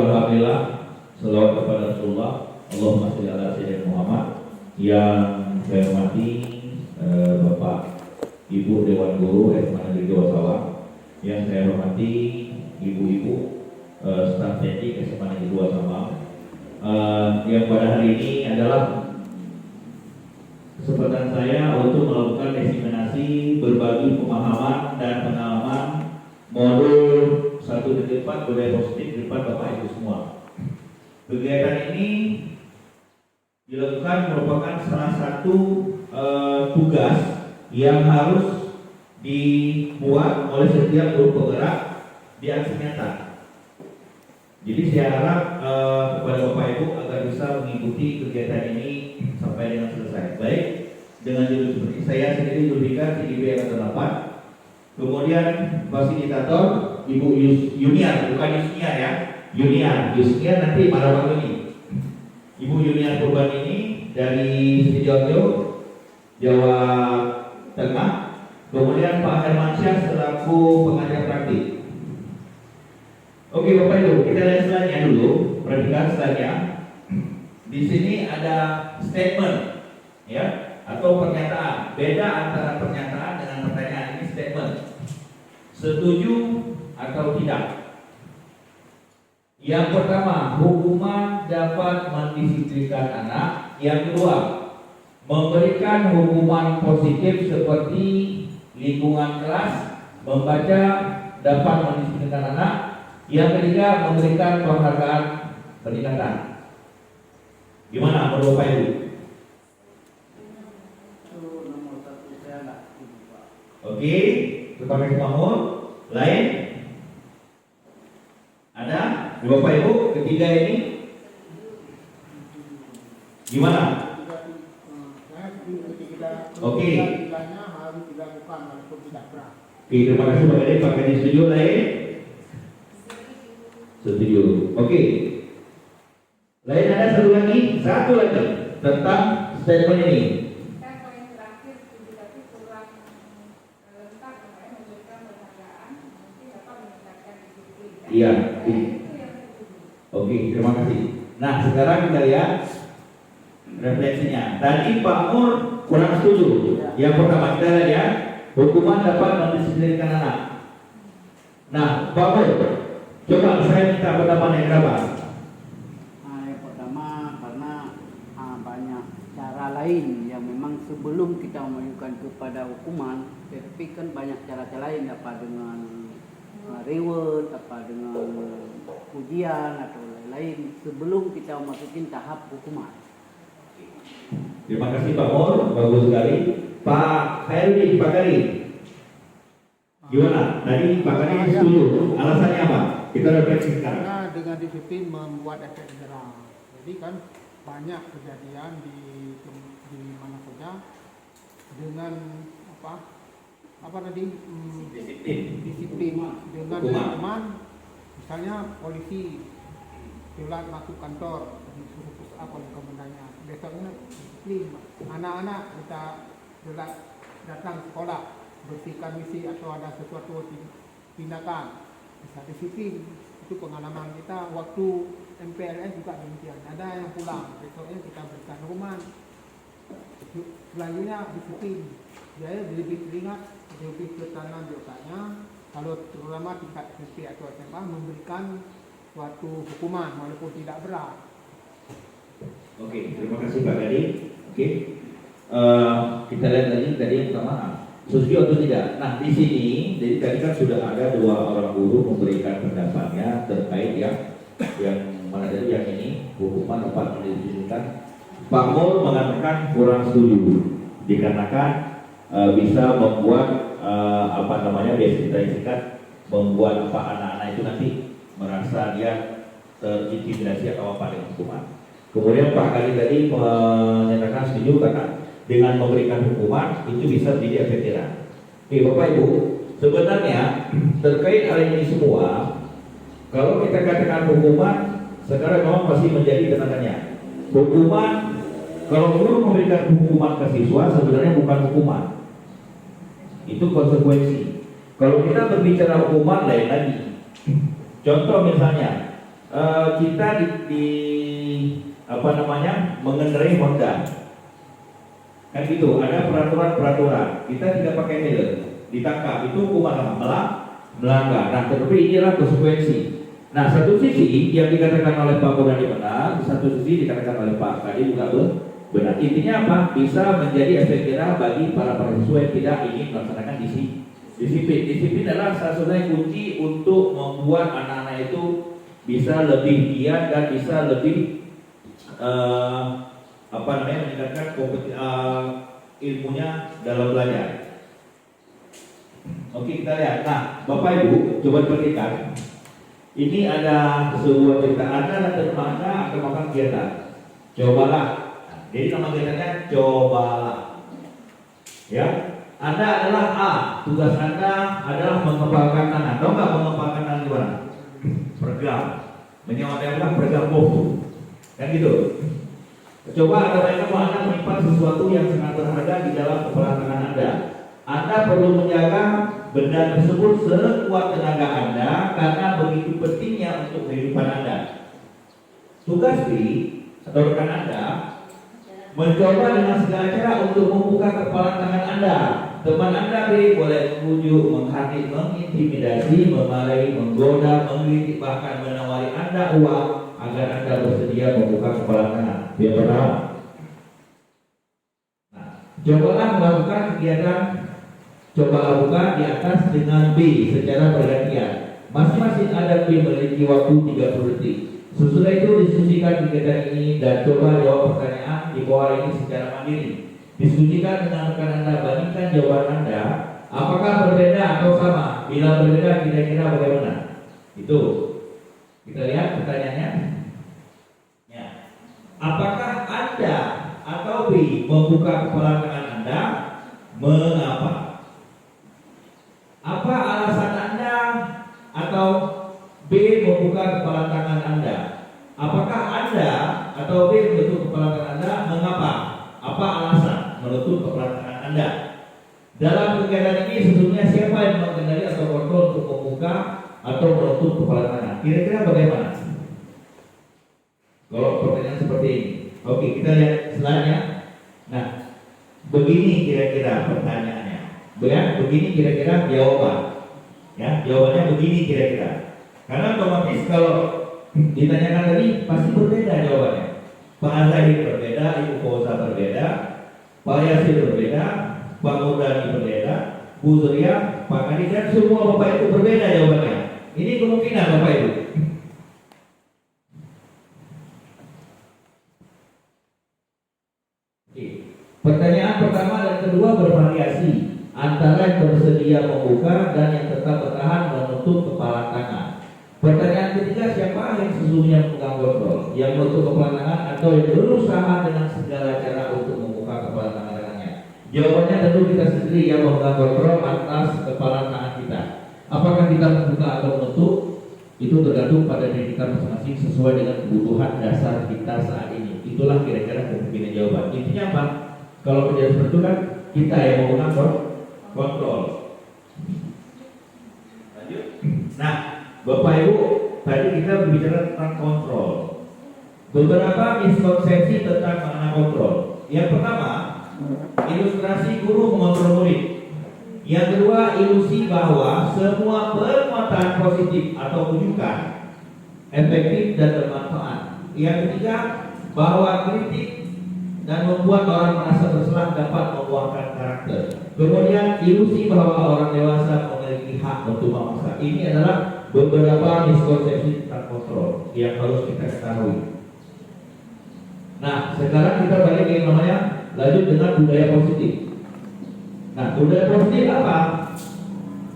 alhamdulillah, selawat kepada Rasulullah, Allahumma sholli ala sayyidina Muhammad. Yang saya hormati Bapak Ibu Dewan Guru SMA Negeri Dewasawang, yang saya hormati ibu-ibu staf teknik SMA Negeri Dewasawang, yang pada hari ini adalah kesempatan saya untuk melakukan diseminasi berbagi pemahaman dan pengalaman modul 1.4 budaya positif di depan Bapak Ibu semua. Kegiatan ini dilakukan merupakan salah satu tugas yang harus dibuat oleh setiap guru penggerak di aksi nyata. Jadi saya harap kepada Bapak Ibu agar bisa mengikuti kegiatan ini sampai dengan selesai. Baik, dengan judul seperti saya sendiri Zulfikar CIB angkatan 8. Kemudian fasilitator Ibu Yuniar, bukan Yusniar ya. Yusniar nanti pada waktu ini. Ibu Yuniar Purban ini dari Sidoarjo, Jawa Tengah. Kemudian Pak Hermansyah selaku pengajar praktik. Oke Bapak Ibu, kita lihat slide-nya dulu. Perhatikan slide-nya. Di sini ada statement, ya, atau pernyataan. Beda antara pernyataan dengan pertanyaan. Ini statement. Setuju atau tidak? Yang pertama, hukuman dapat mendisiplinkan anak. Yang kedua, memberikan hukuman positif seperti lingkungan kelas, membaca dapat mendisiplinkan anak. Yang ketiga, memberikan penghargaan peningkatan. Gimana menurut Pak Ibu? Oke, terpakai semua. Lain? Ada? Bapak Ibu, ketiga ini gimana? Oke. Oke, terima kasih Pak Edi. Pak Edi setuju lain? Setuju. Oke. Lain ada satu lagi tentang statement ini. Iya. Oke, terima kasih. Nah, sekarang kita lihat refleksinya. Tadi Pak Mur kurang setuju. Yang pertama kita lihat ya, hukuman dapat mendisiplinkan anak. Nah, Pak Mur, coba saya minta pendapat yang berapa? Yang pertama karena banyak cara lain yang memang sebelum kita mengajukan kepada hukuman, tapi kan banyak cara-cara lain, apa dengan reward, apa dengan ujian atau lain-lain sebelum kita masukin tahap hukuman. Terima kasih Pak Mur, bagus sekali. Pak Khairi, Pak Khairi, gimana? Tadi Pak Khairi setuju. Alasannya apa? Kita refleksi sekarang. Karena dengan disiplin membuat efek jerah. Jadi kan banyak kejadian di mana saja dengan apa tadi disiplin dengan hukuman. Misalnya polisi telat masuk kantor disuruh push up oleh komandannya, besoknya disiplin. Anak-anak kita telat datang sekolah, bersihkan misi atau ada sesuatu tindakan, bisa disiplin. Itu pengalaman kita waktu MPLS juga demikian. Ada yang pulang, besoknya kita berikan hukuman. Selanjutnya disiplin. Jadi lebih teringat, lebih tertanam di otaknya. Kalau terutama tingkat SMP atau SMA memberikan suatu hukuman walaupun tidak berat. Oke, terima kasih Pak Gadi. Oke, kita lihat lagi tadi yang pertama, setuju atau tidak. Nah di sini, jadi tadi kan sudah ada dua orang guru memberikan pendapatnya terkait yang mana dari yang ini hukuman dapat mendisiplinkan. Pak Mul mengatakan kurang setuju dikarenakan bisa membuat biasa kita singkat, membuat anak-anak itu nanti merasa dia terintimidasi atau apa dengan hukuman. Kemudian Pak Kali tadi menyatakan setuju karena dengan memberikan hukuman itu bisa menjadi efek jerah. Oke Bapak Ibu, sebenarnya terkait hal ini semua, kalau kita katakan hukuman, sekarang memang masih menjadi tenagannya. Hukuman, kalau guru memberikan hukuman ke siswa sebenarnya bukan hukuman, itu konsekuensi. Kalau kita berbicara hukuman lain lagi. Contoh misalnya, kita di apa namanya mengendarai Honda, kan gitu, ada peraturan kita tidak pakai helm, ditangkap itu hukuman melanggar. Nah, tetapi inilah konsekuensi. Nah, satu sisi yang dikatakan oleh Pak Muradi benar, satu sisi dikatakan oleh Pak Kadi juga benar. Intinya apa? Bisa menjadi efek jerah bagi para siswa yang tidak ingin melaksanakan disiplin. Disiplin adalah satu-satunya kunci untuk membuat anak-anak itu bisa lebih giat dan bisa lebih meningkatkan ilmunya dalam belajar. Oke, kita lihat. Nah, Bapak Ibu, coba perhatikan. Ini ada sebuah cerita. Anda dan teman Anda akan melakukan kegiatan. Cobalah. Jadi nama kegiatannya cobalah. Ya, Anda adalah A. Tugas Anda adalah mengepalkan tangan. Tahu nggak mengepalkan tangan gimana? Peregang. Menyampaikan peregang buku. Kan gitu. Coba Anda bayangkan bahwa Anda menyimpan sesuatu yang sangat berharga di dalam kepala tangan Anda. Anda perlu menjaga benda tersebut sekuat tenaga Anda karena begitu pentingnya untuk kehidupan Anda. Tugas B atau rekan Anda mencoba dengan segala cara untuk membuka kepala tangan Anda. Teman Anda B boleh mengujuk, menghadik, mengintimidasi, memarahi, menggoda, menggelitik, bahkan menawari Anda uang agar Anda bersedia membuka kepala tangan. Yang pertama. Nah, cobalah melakukan kegiatan coba buka di atas dengan B secara bergantian. Masing-masing ada B memiliki waktu 30 detik. Sesudah itu diskusikan kegiatan ini dan coba jawab pertanyaan di bawah ini secara mandiri. Diskusikan dengan rekan Anda, bandingkan jawaban Anda. Apakah berbeda atau sama? Bila berbeda, kira-kira bagaimana? Itu. Kita lihat pertanyaannya. Ya. Apakah Anda atau B membuka kepala tangan Anda? Mengapa? Apa alasan Anda atau B membuka kepala tangan Anda? Apakah Anda atau B menutup kepala tangan Anda? Mengapa? Apa alasan menutup kepala tangan Anda? Dalam kegiatan ini sesungguhnya siapa yang mengendali atau kontrol untuk membuka atau menutup kepala tangan? Kira-kira bagaimana? Kalau pertanyaan seperti ini. Oke, kita lihat selanjutnya. Nah, begini kira-kira pertanyaannya. Begini kira-kira jawaban. Ya, jawabannya begini kira-kira. Karena otomatis kalau ditanyakan tadi pasti berbeda jawabannya. Pak Azhari berbeda, Ibu Fauza berbeda, Pak Yasir berbeda, Pak Murdani berbeda, Bu Zuria, Pak Kadi, dan semua Bapak itu berbeda jawabannya. Ini kemungkinan Bapak Ibu. Oke. Pertanyaan pertama dan kedua bervariasi antara yang bersedia membuka dan yang tetap bertahan menutup kepala tangan. Pertanyaan ketiga, siapa yang sesungguhnya memegang kontrol? Yang menutup kepala tangan atau yang berusaha dengan segala cara untuk membuka kepala tangannya? Jawabannya tentu kita sendiri yang memegang kontrol atas kepala tangan kita. Apakah kita membuka atau menutup? Itu tergantung pada diri kita masing-masing sesuai dengan kebutuhan dasar kita saat ini. Itulah kira-kira kemungkinan jawaban. Intinya apa? Kalau menjadi seperti itu kan kita yang memegang kontrol. Lanjut. Nah, Bapak Ibu, tadi kita berbicara tentang kontrol. Beberapa miskonsepsi tentang makna kontrol. Yang pertama, ilustrasi guru mengontrol murid. Yang kedua, ilusi bahwa semua permuatan positif atau rujukan efektif dan bermanfaat. Yang ketiga, bahwa kritik dan membuat orang merasa bersalah dapat membuahkan karakter. Kemudian ilusi bahwa orang dewasa memiliki hak untuk memaksa. Ini adalah beberapa miskonsepsi tentang kontrol yang harus kita ketahui. Nah, sekarang kita balik yang namanya lanjut dengan budaya positif. Nah, budaya positif apa?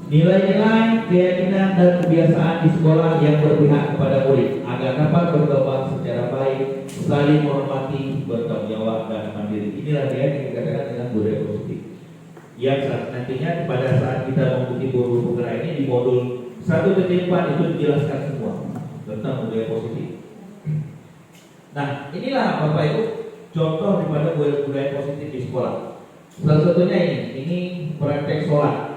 Nilai-nilai, keyakinan dan kebiasaan di sekolah yang berpihak kepada murid agar dapat berkembang secara baik, saling menghormati, bertanggung jawab dan mandiri. Inilah dia yang dikatakan dengan budaya positif. Yang nantinya pada saat kita mengikuti guru penggerak ini di modul 1.4 itu dijelaskan semua tentang budaya positif. Nah, inilah Bapak Ibu contoh daripada budaya positif di sekolah. Salah satunya ini praktek sholat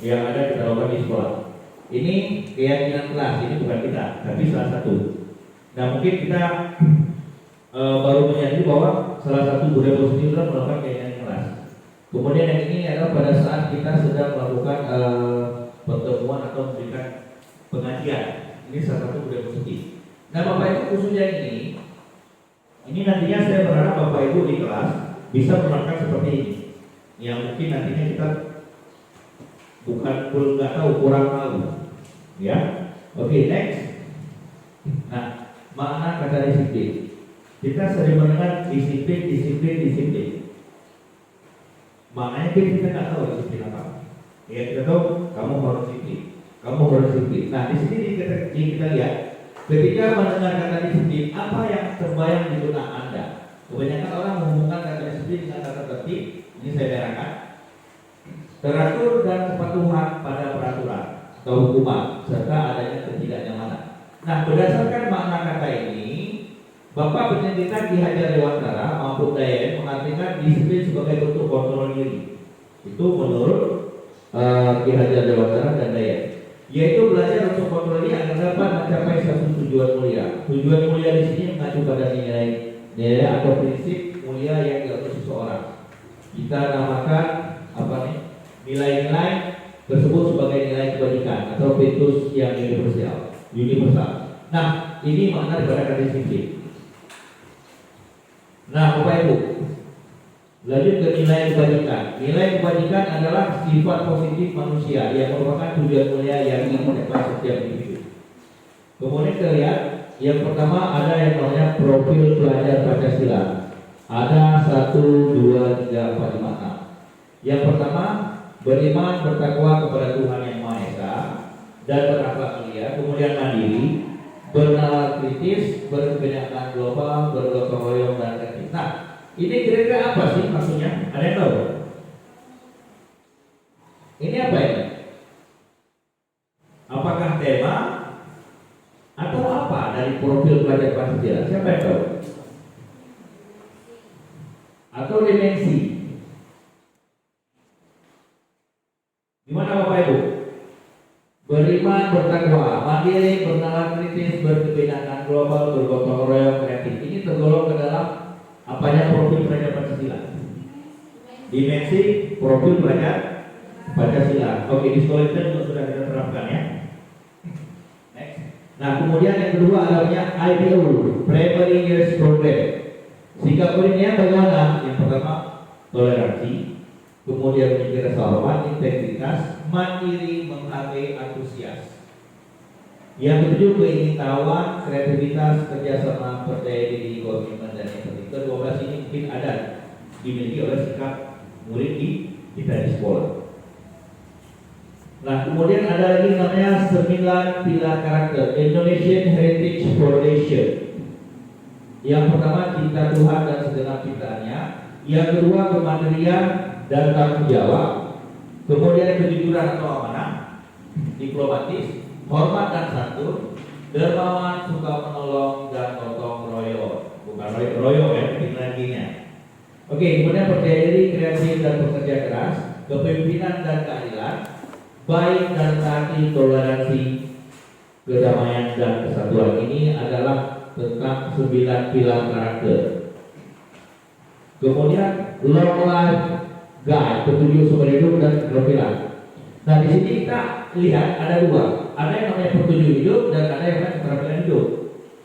yang ada di dalam di sekolah. Ini keyakinan kelas, ini bukan kita, tapi salah satu. Nah mungkin kita baru menyadari bahwa salah satu budaya positif adalah melakukan keyakinan kelas. Kemudian yang ini adalah pada saat kita sedang melakukan pertemuan atau memberikan pengajian. Ini salah satu budaya positif. Nah Bapak Ibu khususnya ini nantinya saya berharap Bapak Ibu di kelas bisa menerapkan seperti ini. Yang mungkin nantinya kita belum nggak tahu, kurang tahu, ya. Oke, next. Nah, makna kata disiplin. Kita sering mendengar disiplin. Maknanya kita nggak tahu disiplin apa. Ya kita tahu kamu harus disiplin. Nah, di sini kita lihat ketika mendengar kata disiplin, apa yang terbayang di benak Anda? Kebanyakan orang menghubungkan kata disiplin dengan kata tertib. Ini saya terangkan. Teratur dan kepatuhan pada peraturan atau hukuman serta adanya ketidaknyamanan. Nah, berdasarkan makna kata ini, Bapak Penyelidikan Ki Hajar Dewantara Mahfud Dayen mengartikan disiplin sebagai bentuk kontrol diri. Itu menurut Ki Hajar Dewantara dan Dayen, yaitu belajar untuk kontrol diri agar dapat mencapai satu tujuan mulia. Tujuan mulia di sini mengacu pada nilai atau prinsip mulia yang diatur seseorang. Kita namakan nilai-nilai tersebut sebagai nilai kebajikan atau virtus yang universal. Nah, ini makna daripada kata disiplin. Nah, Bapak Ibu, lanjut ke nilai kebajikan. Nilai kebajikan adalah sifat positif manusia yang merupakan tujuan mulia yang ingin dicapai setiap individu. Kemudian kita lihat, yang pertama ada yang namanya profil pelajar Pancasila. Ada 1, 2, 3, 4, 5, 6. Yang pertama, beriman bertakwa kepada Tuhan Yang Maha Esa dan berakhlak mulia, kemudian mandiri, bernalar kritis, berkebijakan global, bergotong royong dan kreatif. Nah, ini kira-kira apa sih maksudnya? Ada yang tahu? Ini apa ini? Apakah tema atau apa dari profil pelajar Pancasila? Siapa yang tahu? Atau dimensi? Gimana Bapak Ibu? Beriman, bertakwa, mandiri, bernalar kritis, berkebijakan global, bergotong royong, kreatif. Ini tergolong ke dalam apanya profil pelajar Pancasila? Dimensi profil pelajar Pancasila. Oke, di sekolah kita juga sudah kita terapkan ya. Next. Nah, kemudian yang kedua adanya IPO, Primary Years Program. Sikap poinnya bagaimana? Yang pertama, toleransi. Kemudian menjaga rasa integritas, mandiri, menghargai, antusias. Yang ketujuh, keingintahuan, kreativitas, kerjasama, percaya diri, komitmen, dan yang penting. Ke-12 ini mungkin ada dimiliki oleh sikap murid kita di sekolah. Nah, kemudian ada lagi namanya 9 pilar karakter Indonesian Heritage Foundation. Yang pertama, cinta Tuhan dan segenap ciptaannya. Yang kedua, kemandirian dan tanggung jawab, kemudian kejujuran atau amanah, diplomatis, hormat dan santun, dermawan, suka menolong dan gotong royong. Bukan royong ya, tingginya. Oke, kemudian percaya diri, kreatif dan bekerja keras, kepemimpinan dan keadilan, baik dan hati, toleransi, kedamaian dan kesatuan. Ini adalah tentang 9 pilar karakter. Kemudian long life guide, petunjuk sumber hidup dan keterampilan. Nah, di sini kita lihat ada dua, ada yang namanya petunjuk hidup dan ada yang namanya keterampilan hidup.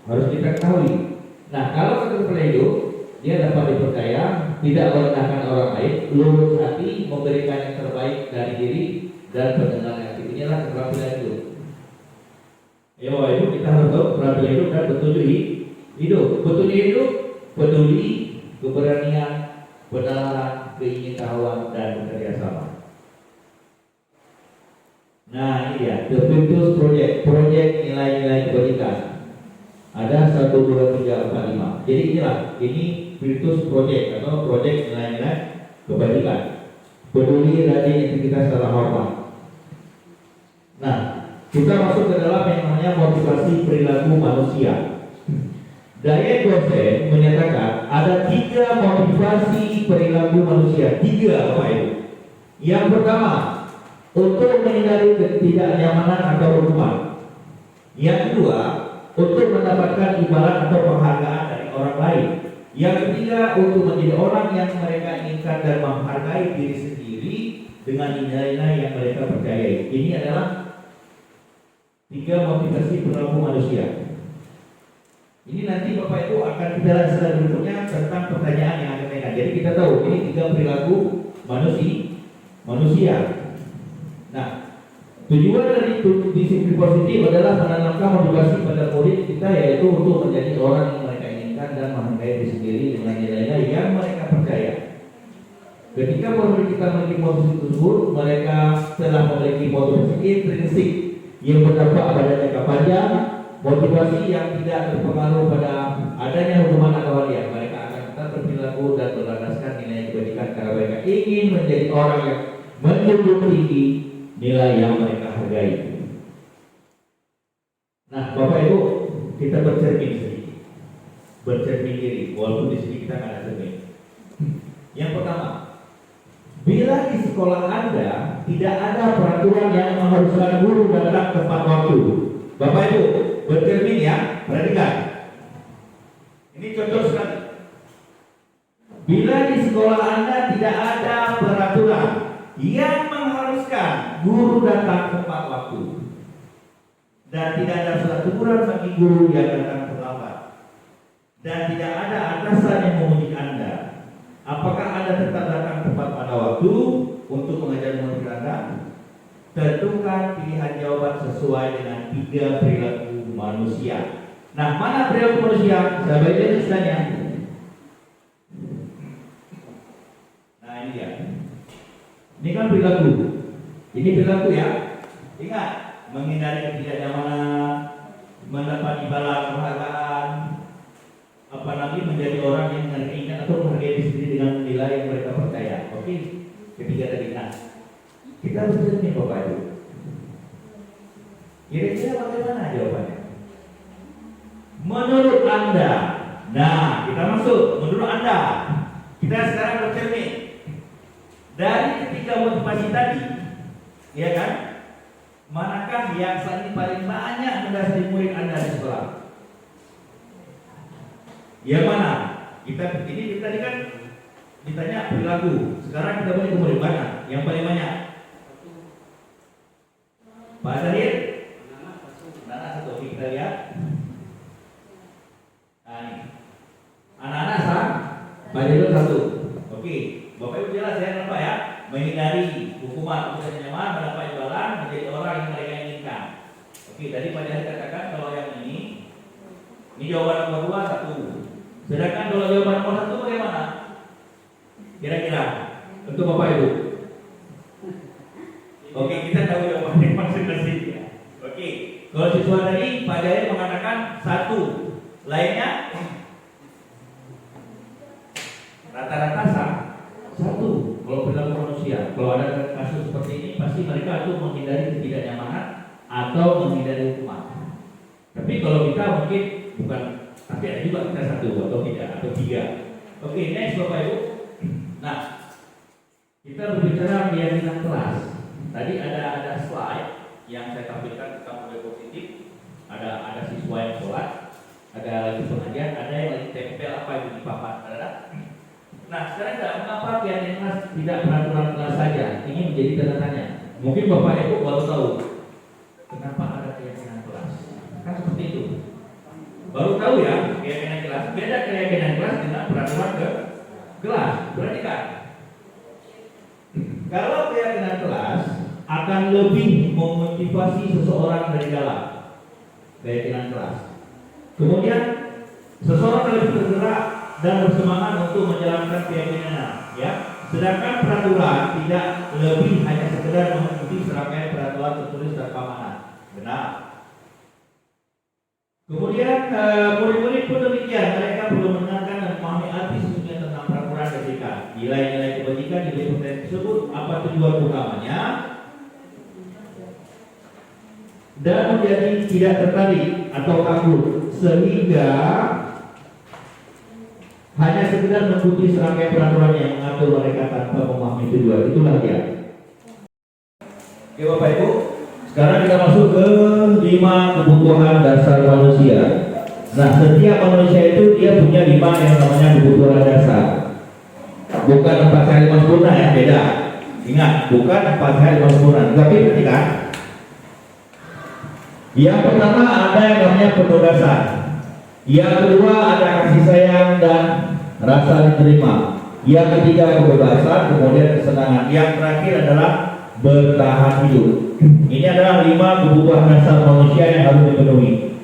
Harus kita ketahui. Nah, kalau keterampilan hidup, dia dapat dipercaya, tidak merendahkan orang lain, lurus hati, memberikan yang terbaik dari diri dan pendengar yang aktif. Inilah keterampilan hidup. Ya, Bapak Ibu, kita harus tahu keterampilan hidup dan petunjuk hidup. Petunjuk hidup, peduli, keberanian, penalaran, keingintahuan dan bekerja sama. Nah, ini dia, The Virtus Project, proyek nilai-nilai kebajikan. Ada 1, 2, 3, 4, 5. Jadi inilah, ini Virtus Project atau proyek nilai-nilai kebajikan. Peduli, rajin, integritas, serta hormat. Nah, kita masuk ke dalam yang namanya motivasi perilaku manusia. Dayen Gosen menyatakan ada 3 motivasi perilaku manusia. 3 Bapak Ibu. Yang pertama, untuk menghindari ketidaknyamanan atau hukuman. Yang kedua, untuk mendapatkan imbalan atau penghargaan dari orang lain. Yang ketiga, untuk menjadi orang yang mereka inginkan dan menghargai diri sendiri dengan nilai-nilai yang mereka percayai. Ini adalah 3 motivasi perilaku manusia. Ini nanti Bapak Ibu akan kita lihat secara berikutnya tentang pertanyaan yang akan ditanyakan. Jadi kita tahu ini 3 perilaku manusia. Nah, tujuan dari disiplin positif adalah menanamkan motivasi pada murid kita, yaitu untuk menjadi orang yang mereka inginkan dan menghargai diri sendiri dengan nilai-nilai yang mereka percaya. Ketika murid kita memiliki motivasi tersebut, mereka telah memiliki motivasi intrinsik yang berdampak pada jangka panjang, motivasi yang tidak berpengaruh pada adanya hukuman atau hadiah. Mereka akan tetap berperilaku dan berlandaskan nilai kebajikan karena mereka ingin menjadi orang yang menjunjung tinggi nilai yang mereka hargai. Nah, Bapak Ibu, kita bercermin sedikit, bercermin diri, walaupun di sini kita nggak ada cermin. Yang pertama, bila di sekolah Anda tidak ada peraturan yang mengharuskan guru datang tepat waktu. Bapak Ibu, bercermin ya, perhatikan. Ini contoh sekali. Bila di sekolah Anda tidak ada peraturan yang mengharuskan guru datang tepat waktu dan tidak ada surat teguran bagi guru yang datang terlambat dan tidak ada atasan yang memuji Anda, apakah Anda tetap datang tepat pada waktu untuk mengajar murid Anda? Tentukan pilihan jawaban sesuai dengan 3 perilaku manusia. Nah, mana perilaku manusia? Saya baca listanya. Nah, ini dia. Ini kan perilaku. Ini perilaku ya. Ingat, menghindari ketidaknyamanan, mendapat imbalan penghargaan, menjadi orang yang ingat atau menghargai diri sendiri dengan nilai yang mereka percaya. Oke, ketiga tadi. Nah, kita bercermin Bapak Ibu. Kira-kira bagaimana jawabannya? Menurut Anda. Nah, kita masuk. Menurut Anda. Kita sekarang bercermin. Dari ketiga motivasi tadi, ya kan? Manakah yang saat ini paling banyak mendasari murid Anda di sekolah? Yang mana? Kita tadi kan ditanya perilaku. Sekarang kita boleh ke murid mana? Yang paling banyak? Pak Zahir? Anak-anak satu. Oke, kita lihat. Nah, ini. Anak-anak sah? Pak Zahir satu. Oke. Bapak Ibu jelas ya, kenapa ya? Menghindari hukuman, tidak nyaman, mendapat imbalan, menjadi orang yang mereka inginkan. Oke, tadi Pak Jahir katakan kalau yang ini jawaban nomor 2 satu. Sedangkan kalau jawaban nomor 1 bagaimana? Kira-kira untuk Bapak Ibu. Oke, kita tahu jawabannya masing-masing. Oke, kalau siswa tadi Pak Jahir mengatakan 1, lainnya rata-rata sah. 1, kalau perilaku manusia. Kalau ada kasus seperti ini, pasti mereka itu menghindari ketidaknyamanan atau menghindari hukuman. Tapi kalau kita mungkin bukan, tapi ada juga kita 1 atau tidak atau 3. Oke, next Bapak Ibu. Nah, kita berbicara keyakinan kelas. Tadi ada slide yang saya tampilkan tentang model positif. Ada siswa yang sholat, ada lagi pengajian, ada yang lagi tempel apa yang di papan. Nah, sekarang mengapa keyakinan kelas tidak peraturan kelas saja? Ini menjadi tanda tanya. Mungkin Bapak Ibu baru tahu kenapa ada keyakinan kelas. Kan seperti itu. Baru tahu ya keyakinan kelas. Beda keyakinan kelas dengan peraturan kelas. Perhatikan. Kalau keyakinan kelas akan lebih memotivasi seseorang dari dalam keyakinan kelas. Kemudian seseorang lebih tergerak dan bersemangat untuk menjalankan keyakinannya, ya. Sedangkan peraturan tidak lebih hanya sekedar mengikuti serangkaian peraturan tertulis dan amanat. Benar. Kemudian murid-murid pun demikian, mereka perlu mendengarkan dan memahami arti sesungguhnya tentang peraturan etika, nilai-nilai kebajikan, nilai potensi tersebut, apa tujuan utamanya, dan menjadi tidak tertarik atau takut sehingga hanya sekedar mengikuti serangkaian peraturan yang mengatur mereka tanpa memahami tujuan. Itulah dia. Oke Bapak Ibu, sekarang kita masuk ke 5 kebutuhan dasar manusia. Nah, setiap manusia itu dia punya 5 yang namanya kebutuhan dasar. Bukan 4 sehat 5 sempurna ya, beda. Ingat, bukan 4 sehat 5 sempurna. Tapi perhatikan. Yang pertama ada yang namanya penugasan. Yang kedua ada kasih sayang dan rasa diterima. Yang ketiga kebebasan, kemudian kesenangan. Yang terakhir adalah bertahan hidup. Ini adalah 5 kebutuhan dasar manusia yang harus dipenuhi.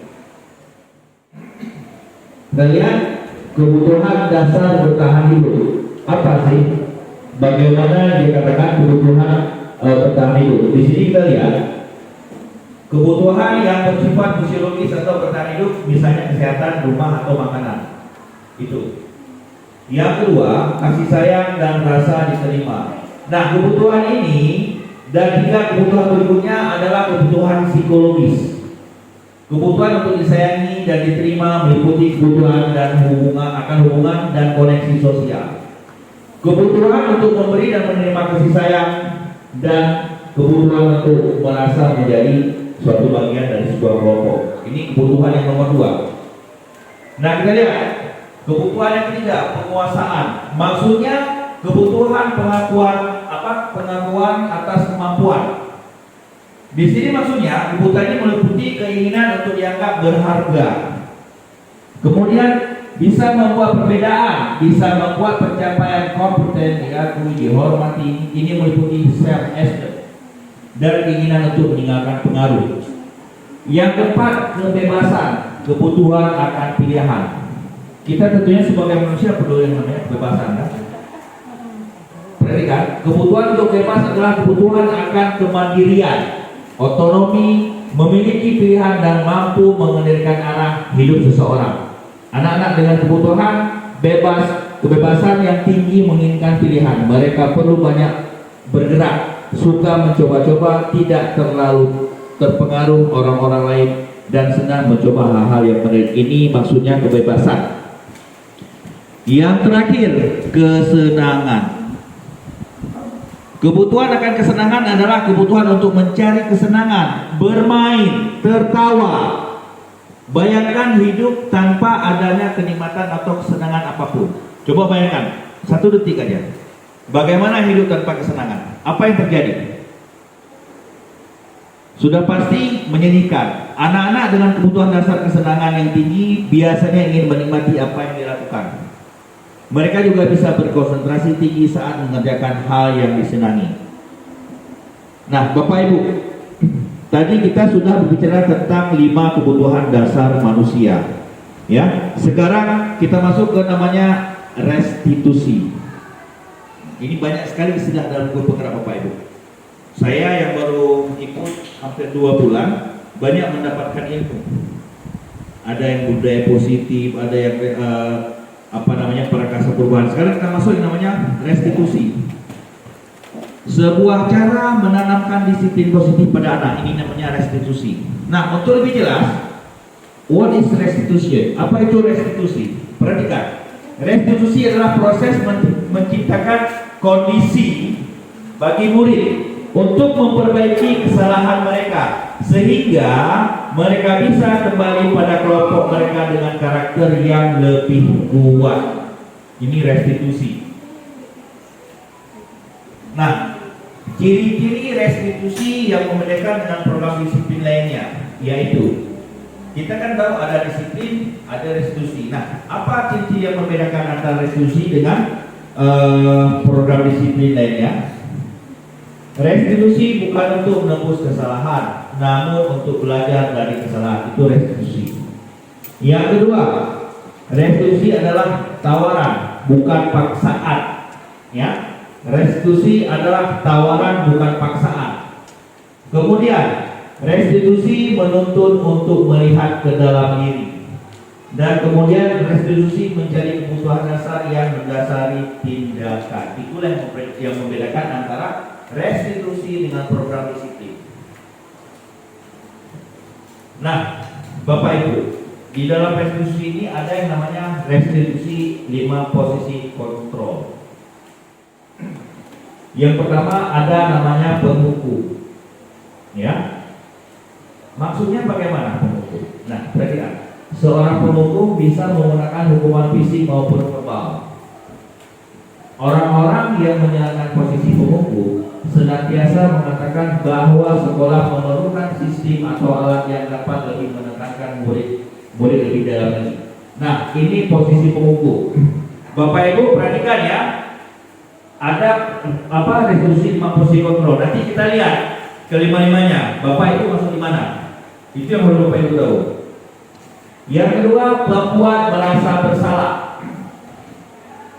Kita lihat kebutuhan dasar bertahan hidup. Apa sih? Bagaimana dikatakan kebutuhan bertahan hidup? Di sini kita lihat kebutuhan yang bersifat fisiologis atau bertahan hidup, misalnya kesehatan, rumah atau makanan. Itu. Yang kedua, kasih sayang dan rasa diterima. Nah, kebutuhan ini dan 3 kebutuhan berikutnya adalah kebutuhan psikologis. Kebutuhan untuk disayangi dan diterima meliputi kebutuhan dan hubungan dan koneksi sosial. Kebutuhan untuk memberi dan menerima kasih sayang dan kebutuhan untuk merasa menjadi suatu bagian dari sebuah kelompok. Ini kebutuhan yang nomor 2. Nah, kita lihat kebutuhan yang ketiga, penguasaan. Maksudnya kebutuhan pengakuan atas kemampuan. Di sini maksudnya kebutuhan ini meliputi keinginan untuk dianggap berharga. Kemudian bisa membuat perbedaan, bisa membuat pencapaian kompeten diakui, dihormati. Ini meliputi self-esteem dan keinginan untuk meninggalkan pengaruh. Yang keempat, kebebasan, kebutuhan akan pilihan. Kita tentunya sebagai manusia perlu yang namanya kebebasan, kan? Perhatikan, kebutuhan untuk bebas adalah kebutuhan akan kemandirian, otonomi, memiliki pilihan dan mampu mengendalikan arah hidup seseorang. Anak-anak dengan kebutuhan kebebasan yang tinggi menginginkan pilihan. Mereka perlu banyak bergerak, suka mencoba-coba, tidak terlalu terpengaruh orang-orang lain, dan senang mencoba hal-hal yang menarik. Ini maksudnya kebebasan. Yang terakhir, kesenangan. Kebutuhan akan kesenangan adalah kebutuhan untuk mencari kesenangan, bermain, tertawa. Bayangkan hidup tanpa adanya kenikmatan atau kesenangan apapun. Coba bayangkan, 1 detik aja. Bagaimana hidup tanpa kesenangan? Apa yang terjadi? Sudah pasti menyedihkan. Anak-anak dengan kebutuhan dasar kesenangan yang tinggi biasanya ingin menikmati apa yang dilakukan. Mereka juga bisa berkonsentrasi tinggi saat mengerjakan hal yang disenangi. Nah, Bapak Ibu, tadi kita sudah berbicara tentang 5 kebutuhan dasar manusia. Ya, sekarang kita masuk ke namanya restitusi. Ini banyak sekali istilah dalam buku penggerak Bapak Ibu. Saya yang baru ikut hampir 2 bulan banyak mendapatkan ilmu. Ada yang budaya positif, ada yang prakasa perubahan. Sekarang kita masuk yang namanya restitusi. Sebuah cara menanamkan disiplin positif pada anak, ini namanya restitusi. Nah, untuk lebih jelas, what is restitution? Apa itu restitusi? Perhatikan, restitusi adalah proses menciptakan kondisi bagi murid untuk memperbaiki kesalahan mereka sehingga mereka bisa kembali pada kelompok mereka dengan karakter yang lebih kuat. Ini restitusi. Nah, ciri-ciri restitusi yang membedakan dengan program disiplin lainnya, yaitu kita kan tahu ada disiplin, ada restitusi. Nah, apa ciri-ciri yang membedakan antara restitusi dengan program disiplin lainnya? Restitusi bukan untuk menembus kesalahan, namun untuk belajar dari kesalahan. Itu restitusi. Yang kedua, restitusi adalah tawaran, bukan paksaan. Ya, restitusi adalah tawaran, bukan paksaan. Kemudian, restitusi menuntut untuk melihat ke dalam diri. Dan kemudian restitusi mencari kebutuhan dasar yang mendasari tindakan. Itulah yang membedakan antara restitusi dengan program disiplin. Nah, Bapak Ibu, di dalam restitusi ini ada yang namanya restitusi 5 posisi kontrol. Yang pertama ada namanya penghukum. Ya, maksudnya bagaimana penghukum? Nah, perhatikan, seorang penghukum bisa menggunakan hukuman fisik maupun verbal. Orang-orang yang menyalahkan posisi penghukum senantiasa mengatakan bahwa sekolah memerlukan sistem atau alat yang dapat lebih menekankan murid lebih dalam lagi. Nah, ini posisi penghukum. Bapak Ibu perhatikan ya, ada resolusi 5 posisi kontrol. Nanti kita lihat kelima-limanya. Bapak Ibu masuk di mana? Itu yang perlu Bapak Ibu tahu. Yang kedua, membuat merasa bersalah.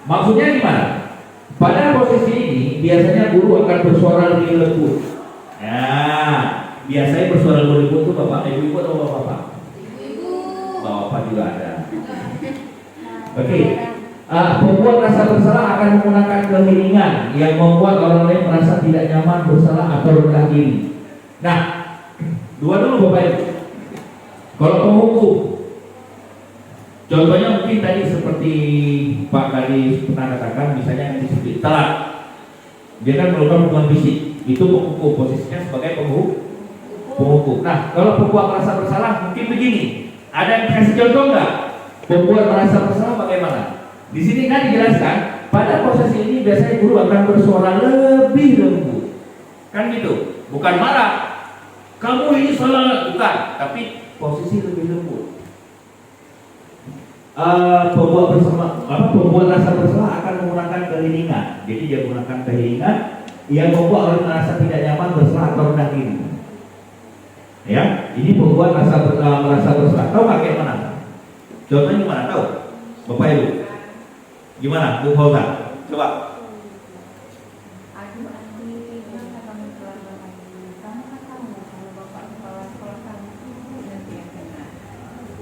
Maksudnya gimana? Pada posisi ini biasanya guru akan bersuara lebih lembut. Nah, biasanya bersuara lebih lembut itu Bapak Ibu atau Bapak? Ibu. Bapak juga ada. Oke. Pembuat rasa bersalah akan menggunakan keheningan yang membuat orang lain merasa tidak nyaman, bersalah atau rendah diri. Nah, dua dulu Bapak Ibu. Kalau penghukum, contohnya mungkin tadi seperti Pak Kadis pernah katakan, misalnya yang disiplin telat, dia kan melakukan hukuman fisik, itu penghukum, posisinya sebagai penghukum. Nah, kalau pembuat merasa bersalah mungkin begini, ada yang kasih contoh nggak? Pembuat merasa bersalah bagaimana? Di sini kan dijelaskan pada posisi ini biasanya guru akan bersuara lebih lembut, kan gitu, bukan marah, kamu ini salah, bukan, tapi posisi lebih lembut. Pembuat rasa bersalah akan menggunakan keheningan. Jadi dia menggunakan keheningan yang membuat orang merasa tidak nyaman, bersalah atau rendah diri. Ya, ini pembuat merasa bersalah. Tahu nggak kayak mana? Contohnya gimana? Tahu? Bapak Ibu? Gimana? Bu Fauza? Coba.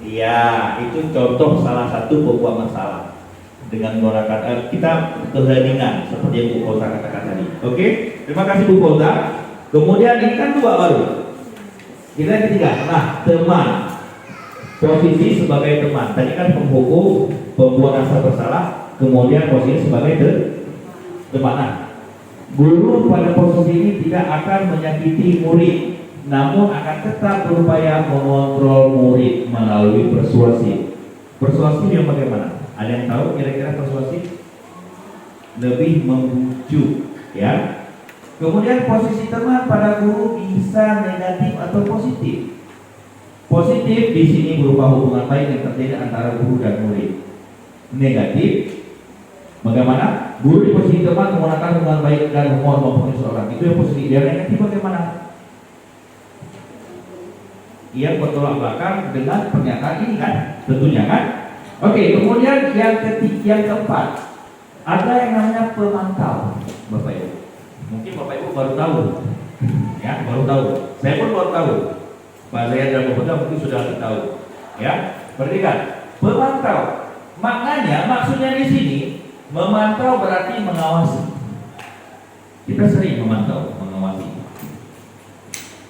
Iya, itu contoh salah satu pembuat masalah dengan menggunakan kita keheningan seperti yang Bu Fauza katakan tadi. Oke, terima kasih Bu Fauza. Kemudian ini kan dua baru. Kita yang ketiga, nah teman, posisi sebagai teman. Tadi kan penghukum, pembuat rasa bersalah, kemudian posisi sebagai teman. Nah, guru pada posisi ini tidak akan menyakiti murid, namun akan tetap berupaya mengontrol murid melalui persuasi. Persuasi yang bagaimana? Ada yang tahu kira-kira persuasi? Lebih membujuk, ya. Kemudian posisi teman pada guru bisa negatif atau positif. Positif di sini berupa hubungan baik yang terjadi antara guru dan murid. Negatif, bagaimana? Guru di posisi teman menggunakan hubungan baik dan humor mempengaruhi seorang. Itu yang positif. Yang negatif bagaimana? Ia bertolak belakang dengan pernyataan ini kan, tentunya kan. Oke, kemudian yang keempat, ada yang namanya pemantau, Bapak Ibu. Mungkin Bapak Ibu baru tahu, ya baru tahu. Saya pun baru tahu. Pak Zayad dan Bapak mungkin sudah tahu, ya. Perhatikan, pemantau. Maknanya, maksudnya di sini, memantau berarti mengawasi. Kita sering memantau, mengawasi.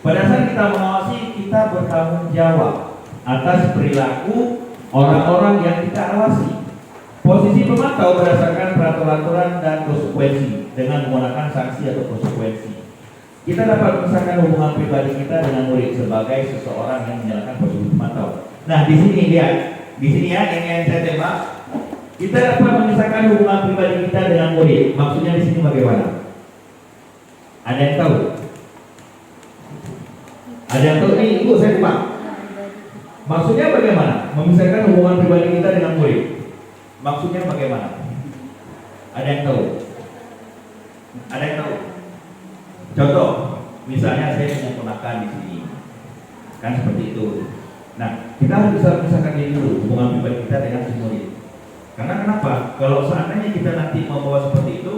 Pada saat kita mengawasi, kita bertanggung jawab atas perilaku orang-orang yang kita awasi. Posisi pemantau berdasarkan peraturan dan konsekuensi dengan menggunakan sanksi atau konsekuensi. Kita dapat memisahkan hubungan pribadi kita dengan murid sebagai seseorang yang menjalankan posisi pemantau. Nah, di sini lihat, di sini ya yang saya tembak. Kita dapat memisahkan hubungan pribadi kita dengan murid. Maksudnya di sini bagaimana? Ada yang tahu? Ada yang tahu? Ini Ibu saya tembak. Maksudnya bagaimana? Memisahkan hubungan pribadi kita dengan murid. Maksudnya bagaimana? Ada yang tahu? Ada yang tahu? Contoh, misalnya saya menyempurnakan di sini, kan seperti itu. Nah, kita harus bisa memisahkan diri dulu hubungan pribadi kita dengan si murid. Karena kenapa? Kalau seandainya kita nanti membawa seperti itu,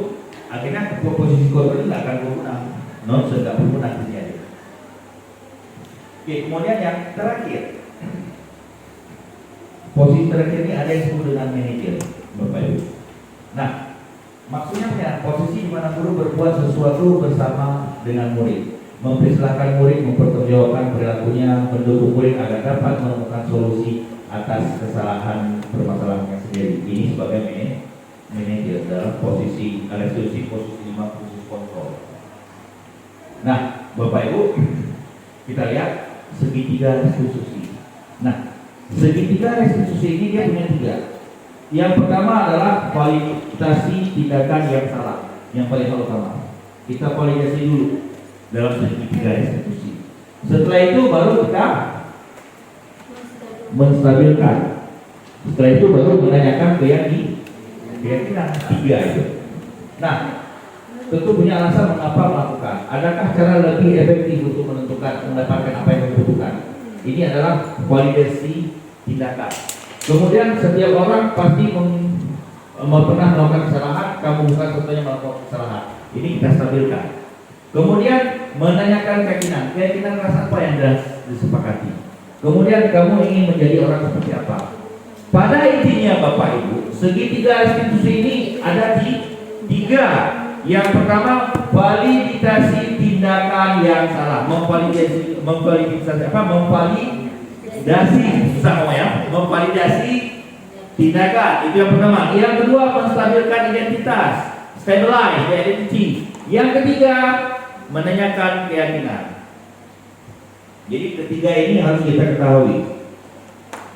akhirnya posisi kontrol ini nggak akan berguna, nonsense nggak berguna terjadi. Oke, kemudian yang terakhir. Posisi terakhir ini ada yang disebut dengan manajer, Bapak Ibu. Nah, maksudnya ya, posisi di mana guru berbuat sesuatu bersama dengan murid, mempersilahkan murid mempertanggungjawabkan perilakunya, mendukung murid agar dapat menemukan solusi atas kesalahan permasalahannya sendiri. Ini sebagai manajer dalam posisi resolusi posisi 5 posisi kontrol. Nah, Bapak Ibu, Kita lihat segitiga restitusi. Nah, segitiga restitusi ini dia punya 3. Yang pertama adalah validasi tindakan yang salah, yang paling utama. Kita validasi dulu dalam segitiga restitusi. Setelah itu baru kita menstabilkan. Setelah itu baru menanyakan keyakinan 3 itu. Nah, tentu punya alasan mengapa melakukan. Adakah cara lebih efektif untuk mendapatkan apa yang dibutuhkan? Ini adalah validasi tindakan. Kemudian setiap orang pasti pernah melakukan kesalahan. Kamu bukan satunya melakukan kesalahan. Ini kita stabilkan. Kemudian menanyakan keyakinan rasa apa yang disepakati. Kemudian kamu ingin menjadi orang seperti apa? Pada intinya Bapak Ibu, segitiga restitusi ini ada di 3. Yang pertama, validasi tindakan yang salah. Memvalidasi tindakan. Itu yang pertama. Yang kedua, menstabilkan identitas, stabilize the identity. Yang ketiga, menanyakan keyakinan. Jadi ketiga ini harus kita ketahui.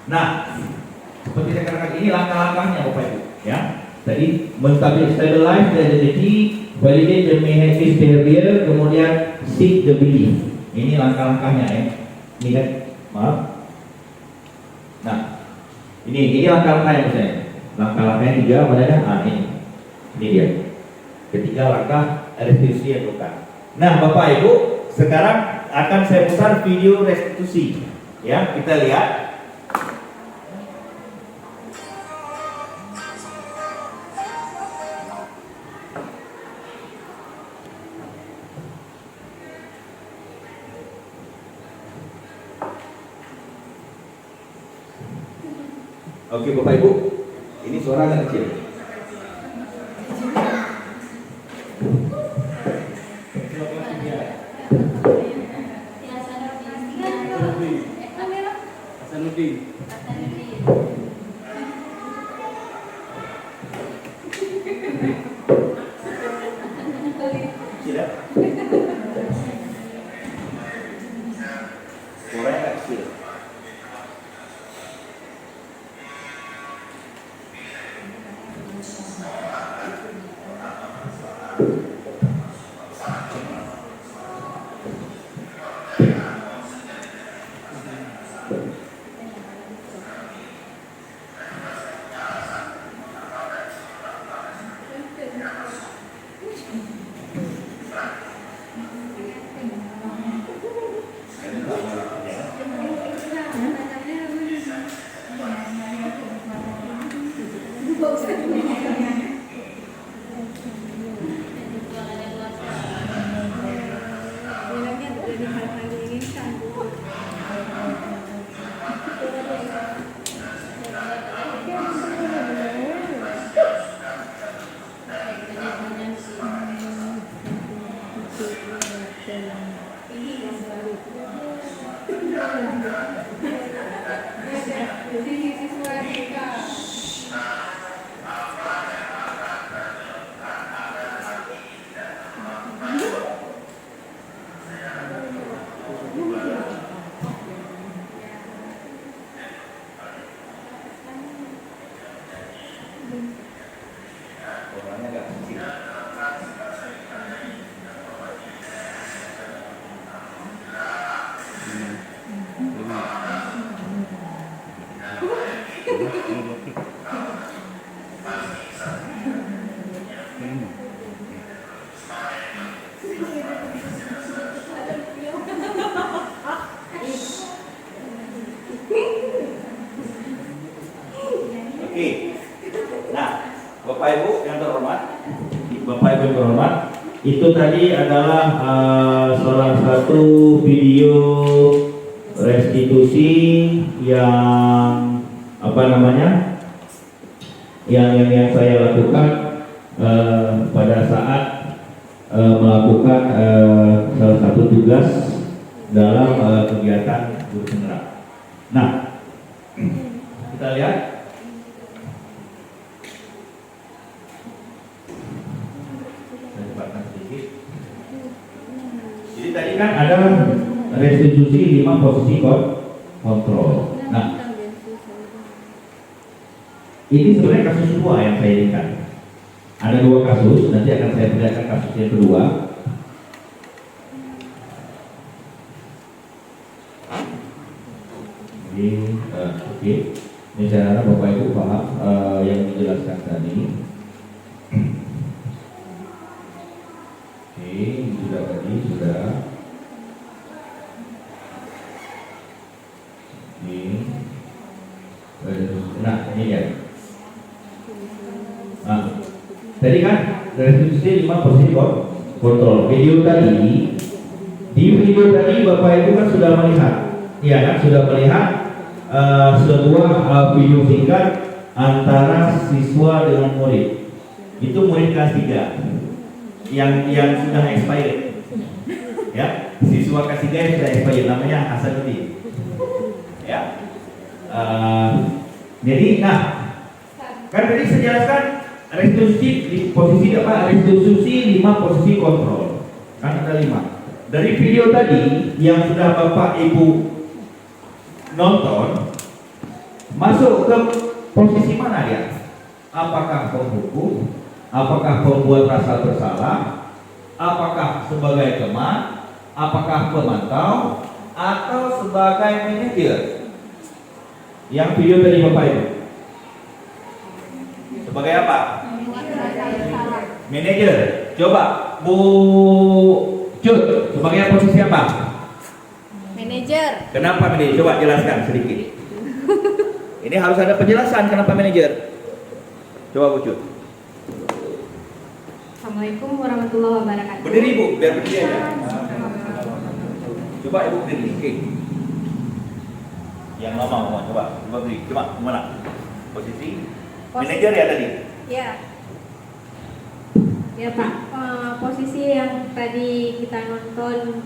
Nah, seperti saya katakan, ini langkah-langkahnya Bapak Ibu, ya. Tadi stabilize the identity, validate the behavior, kemudian seek the belief. Ini langkah-langkahnya ya. Ini kan, maaf. Nah, ini langkah-langkahnya misalnya. Langkah-langkahnya 3, mana? Ini dia. Ketiga langkah restitusi yang dilakukan. Nah, Bapak Ibu, sekarang akan saya putar video restitusi. Ya, kita lihat. Oke Bapak Ibu, ini suara agak kecil. Suaranya agak kecil. Suaranya agak kecil. Oke. Nah, Bapak Ibu yang terhormat, itu tadi adalah salah satu video restitusi yang yang saya lakukan pada saat melakukan salah satu tugas dalam kegiatan guru penggerak. Nah, kita lihat. Jadi tadi kan ada restitusi 5 posisi kontrol. Nah, ini sebenarnya kasus kedua yang saya lihat. Ada 2 kasus, nanti akan saya perlihatkan kasus yang kedua. Oke. Ini saya harap Bapak Ibu paham yang dijelaskan tadi. Oke, sudah tadi sudah. Ini. Nah, ini ya. Nah, tadi kan restitusi 5 posisi kontrol. Video tadi, di video tadi Bapak Ibu kan sudah melihat, ya kan, sudah melihat sebuah video singkat antara siswa dengan murid. Itu murid kelas 3 yang sudah expired, ya, siswa kelas 3 yang sudah expired, namanya Hasanuddin, ya. Jadi, nah, kan tadi saya jelaskan restitusi di posisi apa? Restitusi 5 posisi kontrol, kan ada 5. Dari video tadi yang sudah Bapak Ibu nonton, masuk ke posisi mana dia? Apakah penghukum? Apakah pembuat rasa bersalah? Apakah sebagai teman? Apakah pemantau? Atau sebagai manajer? Yang video tadi Bapak Ibu, sebagai apa? Manajer. Coba Bu Cut, sebagai posisi apa? Manajer. Kenapa manajer? Coba jelaskan sedikit. Ini harus ada penjelasan kenapa manajer. Coba Bu Cut. Assalamualaikum warahmatullahi wabarakatuh. Berdiri Bu, biar berdiri aja. Coba Ibu berdiri. Oke. Yang lama coba berdiri. Coba mana? Posisi manajer ya tadi. Ya. Ya Pak, posisi yang tadi kita nonton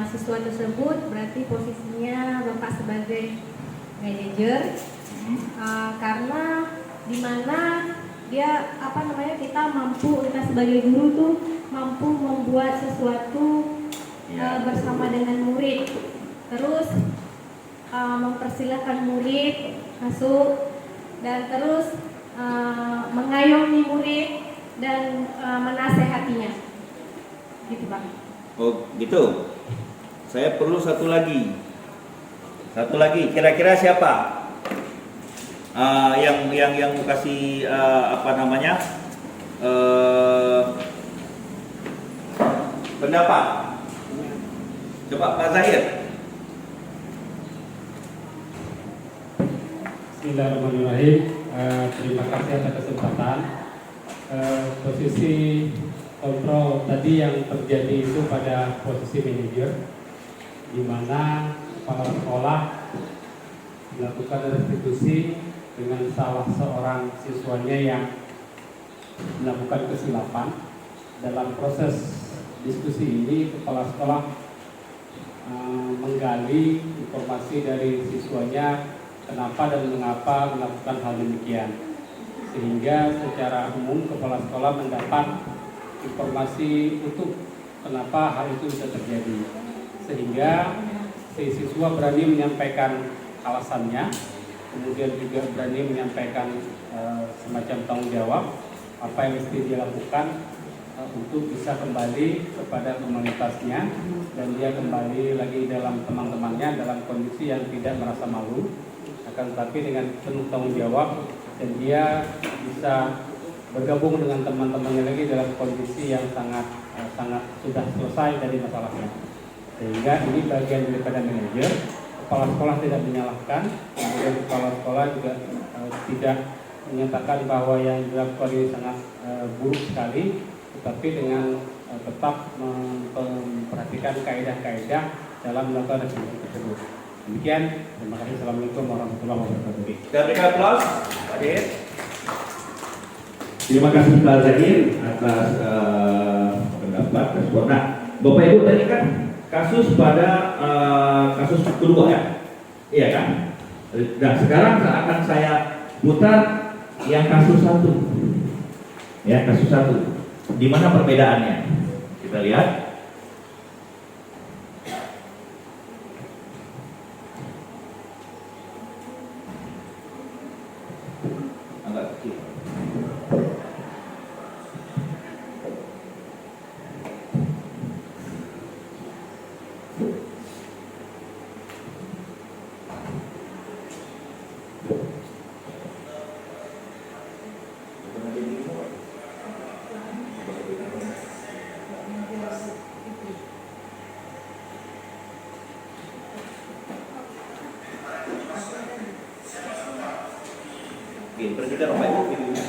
siswa tersebut berarti posisinya Bapak sebagai manajer, karena dimana dia kita sebagai guru tuh mampu membuat sesuatu bersama dengan murid, terus mempersilahkan murid masuk dan terus mengayomi murid dan menasehatinya, gitu Pak. Oh gitu. Saya perlu satu lagi. Kira-kira siapa? Yang kasih pendapat. Coba Pak Zahir. Bismillahirrahmanirrahim. Terima kasih atas kesempatan. Posisi kontrol tadi yang terjadi itu pada posisi manajer, di mana kepala sekolah melakukan restitusi dengan salah seorang siswanya yang melakukan kesilapan. Dalam proses diskusi ini, kepala sekolah menggali informasi dari siswanya kenapa dan mengapa melakukan hal demikian, sehingga secara umum kepala sekolah mendapat informasi utuh kenapa hal itu bisa terjadi, sehingga si siswa berani menyampaikan alasannya, kemudian juga berani menyampaikan semacam tanggung jawab apa yang mesti dia lakukan untuk bisa kembali kepada komunitasnya, dan dia kembali lagi dalam teman-temannya dalam kondisi yang tidak merasa malu, akan tetapi dengan penuh tanggung jawab, dan dia bisa bergabung dengan teman-temannya lagi dalam kondisi yang sangat sudah selesai dari masalahnya. Sehingga ini bagian daripada manajer. Kepala sekolah tidak menyalahkan, kemudian kepala sekolah juga tidak menyatakan bahwa yang dilakukan ini sangat buruk sekali, tetapi dengan tetap memperhatikan kaidah-kaidah dalam melakukan restitusi tersebut. Demikian, terima kasih. Assalamualaikum warahmatullahi wabarakatuh. Kita berikan aplaus Pak Zahir. Terima kasih Pak Zahir atas pendapat respon. Nah, Bapak Ibu tadi kan kasus pada kasus kedua ya, iya kan? Nah sekarang akan saya putar yang kasus 1, ya kasus 1. Di mana perbedaannya? Kita lihat. Oke, perhatikan Bapak Ibu videonya.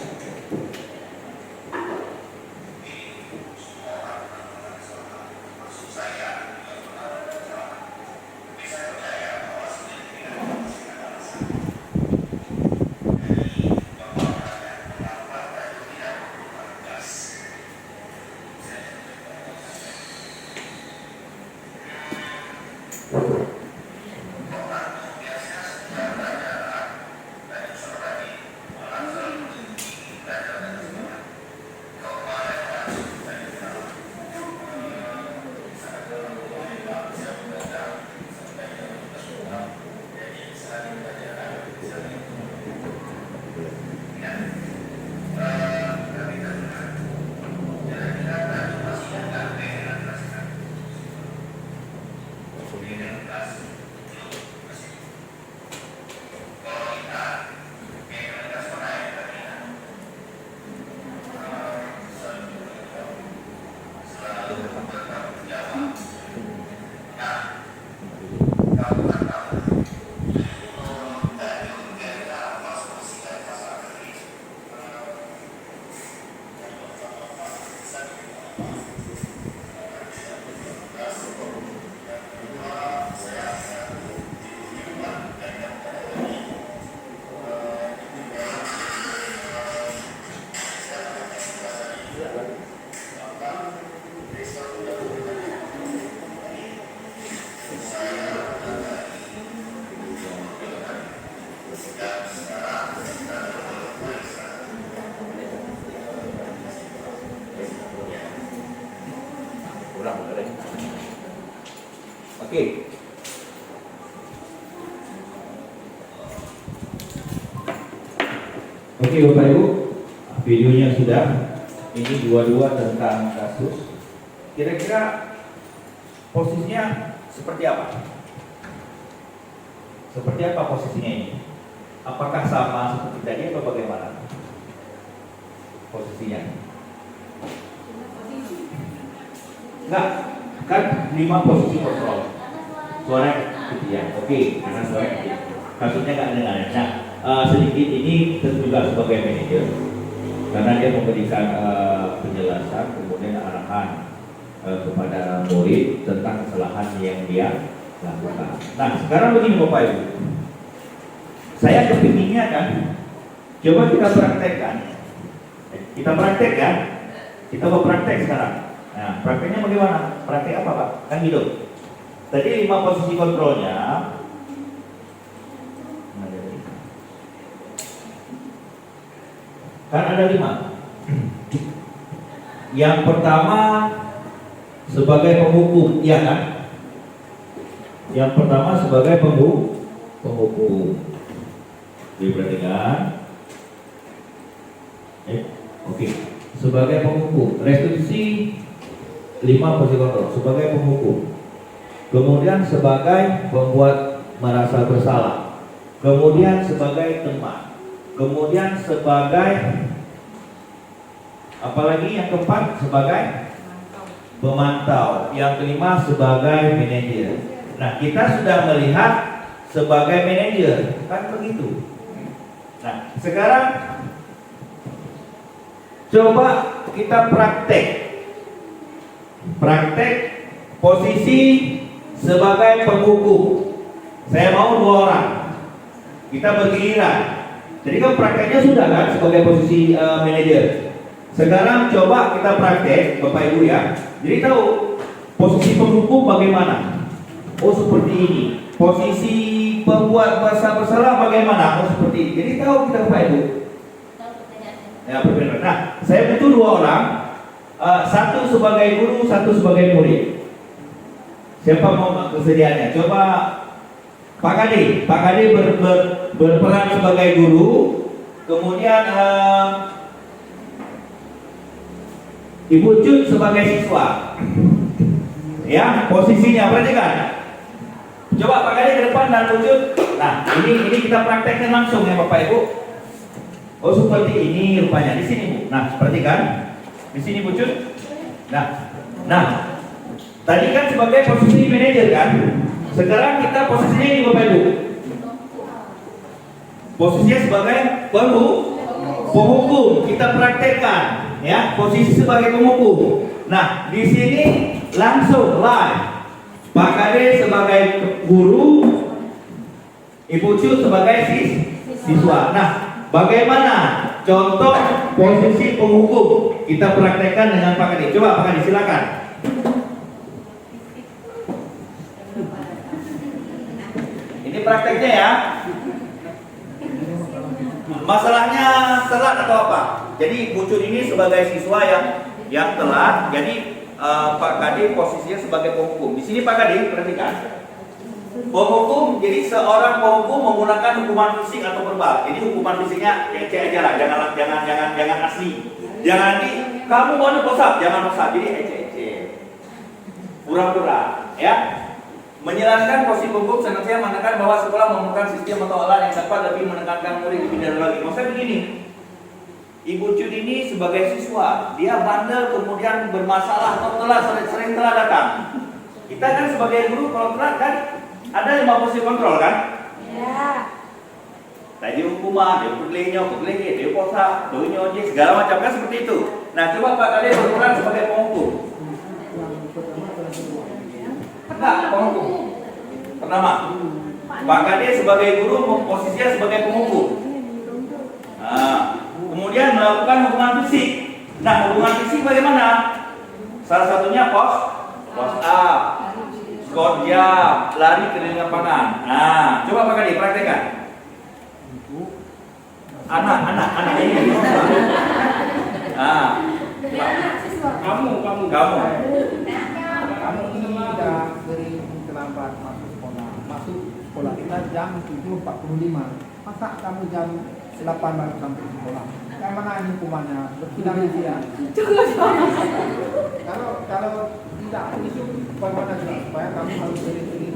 Oke. Oke Bapak Ibu, videonya sudah. Ini dua-dua tentang kasus. Kira-kira posisinya seperti apa? Seperti apa posisinya ini? Apakah sama seperti tadi atau bagaimana? Posisinya? Enggak, kan 5 posisi kontrol. Suara ketiak, oke, karena suara ketiak. Kasusnya nggak dengar. Nah, sedikit ini tentu juga sebagai manajer, karena dia memberikan penjelasan, kemudian arahan kepada murid tentang kesalahan yang dia lakukan. Nah, sekarang begini Bapak Ibu, saya kepinginnya kan, coba kita praktekkan. Kita praktek ya, kita mau praktek sekarang. Nah, prakteknya bagaimana? Praktek apa Pak? Kan gitu. Tadi 5 posisi kontrolnya. Kan ada 5. Yang pertama sebagai penghukum, iya kan? Yang pertama sebagai penghukum. Diperhatikan. Oke. Sebagai penghukum, restitusi 5 posisi kontrol sebagai penghukum. Kemudian sebagai pembuat merasa bersalah. Kemudian sebagai teman. Kemudian sebagai apalagi yang keempat sebagai pemantau. Yang kelima sebagai manajer. Nah, kita sudah melihat sebagai manajer, kan begitu. Nah, sekarang coba kita praktek posisi sebagai penghukum. Saya mau 2 orang. Kita bergiliran. Jadi kan prakteknya sudah kan sebagai posisi manajer. Sekarang coba kita praktek Bapak Ibu ya. Jadi tahu posisi penghukum bagaimana? Oh seperti ini. Posisi pembuat merasa bersalah bagaimana? Oh seperti ini. Jadi tahu kita Bapak Ibu. Ya berbeda. Nah, saya butuh 2 orang. Satu sebagai guru, satu sebagai murid. Siapa mau kesediaannya? Coba Pak Kade berperan sebagai guru. Kemudian Ibu Cut sebagai siswa. Ya, posisinya perhatikan. Coba Pak Kade ke depan dan Bu Cut. Nah, ini kita praktekkan langsung ya Bapak Ibu. Oh, seperti ini rupanya. Di sini Bu. Nah, perhatikan. Di sini Bu Cut. Nah, tadi kan sebagai posisi manajer kan. Sekarang kita posisinya ini Bapak Ibu. Posisinya sebagai penghukum. Kita praktekkan ya, posisi sebagai penghukum. Nah, di sini langsung live. Pak Kade sebagai guru, Ibu Cut sebagai siswa. Nah, bagaimana contoh posisi penghukum? Kita praktekkan dengan Pak Kade. Coba Pak Kade silakan. Ini prakteknya ya. Masalahnya telat atau apa? Jadi Bu Cut ini sebagai siswa yang telat. Jadi Pak Kade posisinya sebagai penghukum. Di sini Pak Kade perhatikan. Penghukum, jadi seorang penghukum menggunakan hukuman fisik atau verbal. Jadi hukuman fisiknya ece aja lah, jangan asli. Jangan nanti kamu mau posap, jangan posap. Jadi ece. Pura-pura, ya. Menjelaskan posisi penghukum senantiasa menekan bahwa sekolah memerlukan sistem atau alat yang dapat lebih menekankan murid lebih dalam lagi. Maksudnya begini. Ibu Cut ini sebagai siswa, dia bandel kemudian bermasalah atau telat, sering telat datang. Kita kan sebagai guru kalau telat kan ada 5 posisi kontrol kan? Ya. Tadi hukuman, dia pergelenyo, dia posa, doinyo, segala macam kan seperti itu. Nah, coba Pak Kade berperan sebagai penghukum. Enggak, penghukum. Pertama, Pak Kade sebagai guru posisinya sebagai penghukum. Nah, kemudian melakukan hukuman fisik. Nah, hukuman fisik bagaimana? Salah satunya push up, squat jump, lari keliling lapangan. Nah, coba Pak Kade praktekkan. Anak ini. Nah, Kamu. Kami ini sudah sering terlambat masuk sekolah kita jam 7.45. Masa kamu jam 8 baru sampai sekolah? Yang mana ini hukumannya? Berpindah ya. Kalau tidak itu bagaimana juga supaya kami harus sering-sering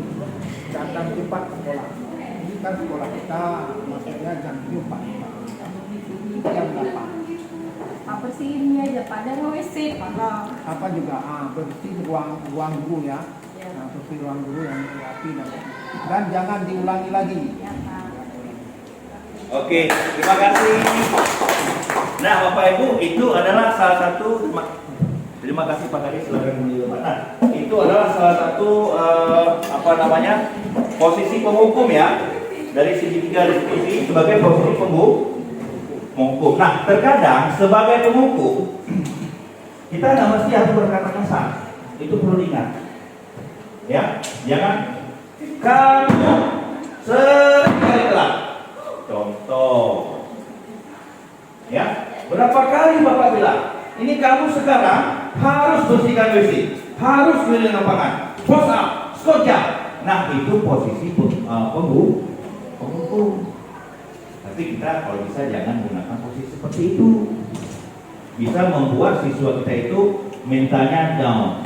datang cepat sekolah. Ini kan sekolah kita maksudnya jam 7.45. Jam 8. Apa sih ini aja pada nge-WC Apa juga bersih ruang guru ya. Nah, bersih ruang guru yang rapi dan jangan diulangi lagi. Ya, Pak. Oke, terima kasih. Nah, Bapak Ibu, itu adalah salah satu. Terima kasih Pak Kade, silakan menjawab. Nah, itu adalah salah satu posisi penghukum ya, dari segi 3 diskusi sebagai posisi penghukum. Nah, terkadang sebagai penghukum kita tidak mesti harus berkata kasar. Itu perlu diingat. Ya, jangan kamu sering kali telat. Contoh, ya, berapa kali Bapak bilang, ini kamu sekarang harus bersihkan WC, harus keliling lapangan, push up, squat jump. Nah, itu posisi penghukum. Tapi kita kalau bisa jangan menggunakan posisi seperti itu. Bisa membuat siswa kita itu mentalnya down.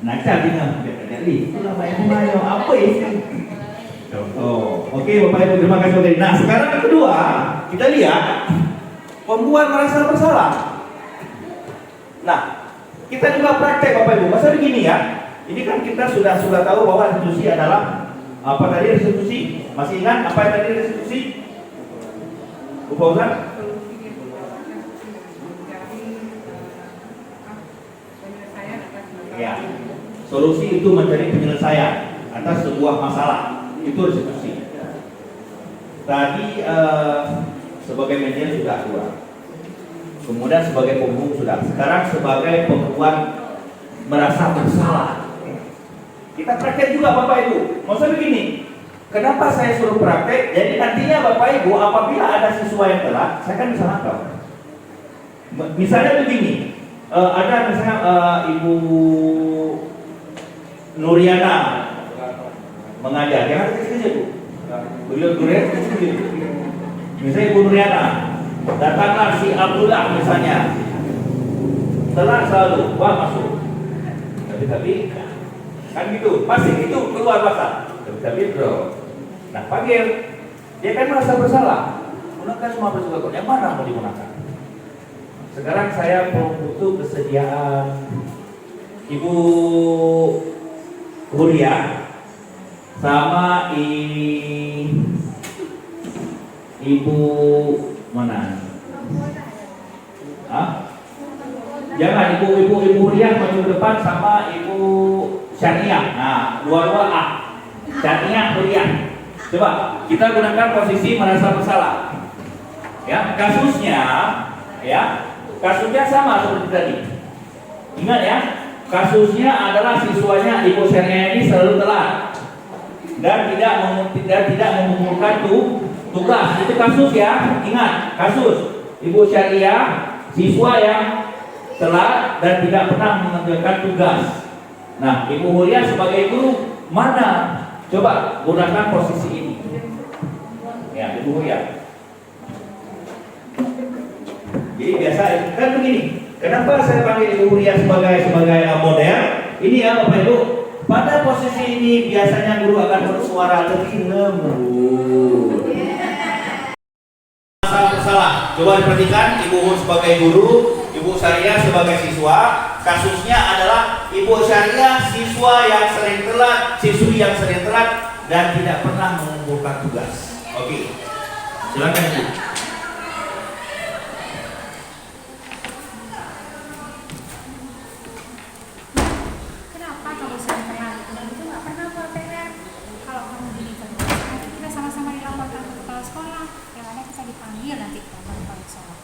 Nah, artinya itulah banyak apa itu? Contoh. Oke, Bapak Ibu, terima kasih. Nah, sekarang yang kedua, kita lihat pembuat merasa bersalah. Nah, kita juga praktek Bapak Ibu. Masa begini ya? Ini kan kita sudah tahu bahwa restitusi adalah apa tadi restitusi? Masih ingat apa yang tadi restitusi? Bu Fauzan? Ya. Solusi itu mencari penyelesaian atas sebuah masalah. Itu restitusi. Tadi sebagai manajer sudah keluar. Kemudian sebagai penghukum sudah. Sekarang sebagai pembuat merasa bersalah. Kita praktek juga Bapak Ibu. Maksudnya begini. Kenapa saya suruh praktek? Jadi nantinya Bapak Ibu apabila ada siswa yang telat, saya kan bisa nangkap. Misalnya begini, ada misalnya Ibu Nuriana mengajar, jangan kecil-kecil Bu. Beliau kecil-kecil. Misalnya Ibu Nuriana, datanglah si Abdullah misalnya. telat selalu, wah masuk. Tapi kan gitu, pasti itu keluar masa. Tapi bro, nah panggil, dia kan merasa bersalah. Gunakan semua protokol, yang mana mau digunakan? Sekarang saya butuh kesediaan Ibu Huria sama Ibu mana? Hah? Jangan Ibu Huria maju ke depan sama Ibu Syania. Nah, dua-dua A. Syania, Huria. Coba kita gunakan posisi merasa bersalah. Ya, kasusnya sama seperti tadi. Ingat ya, kasusnya adalah siswanya Ibu Syania ini selalu telat dan tidak mengumpulkan tugas. Itu kasus ya, ingat kasus Ibu Syania, siswa yang telat dan tidak pernah mengerjakan tugas. Nah, Ibu Huria sebagai guru mana? Coba gunakan posisi ini. Ya, Ibu Huria. Jadi biasa kan begini. Kenapa saya panggil Ibu Huria sebagai model? Ini ya Bapak Ibu. Pada posisi ini biasanya guru akan bersuara lebih lembut. Salah. Coba diperhatikan Ibu sebagai guru, Ibu Syariah sebagai siswa. Kasusnya adalah Ibu Syariah siswa yang sering telat, siswi yang sering telat dan tidak pernah mengumpulkan tugas. Oke. Silakan Ibu. Kenapa kamu sering telat? Itu nggak pernah buat PR. Kalau kamu gini terus, nanti kita sama-sama dilaporkan ke kepala sekolah. Yang ada bisa dipanggil nanti ke kepala sekolah.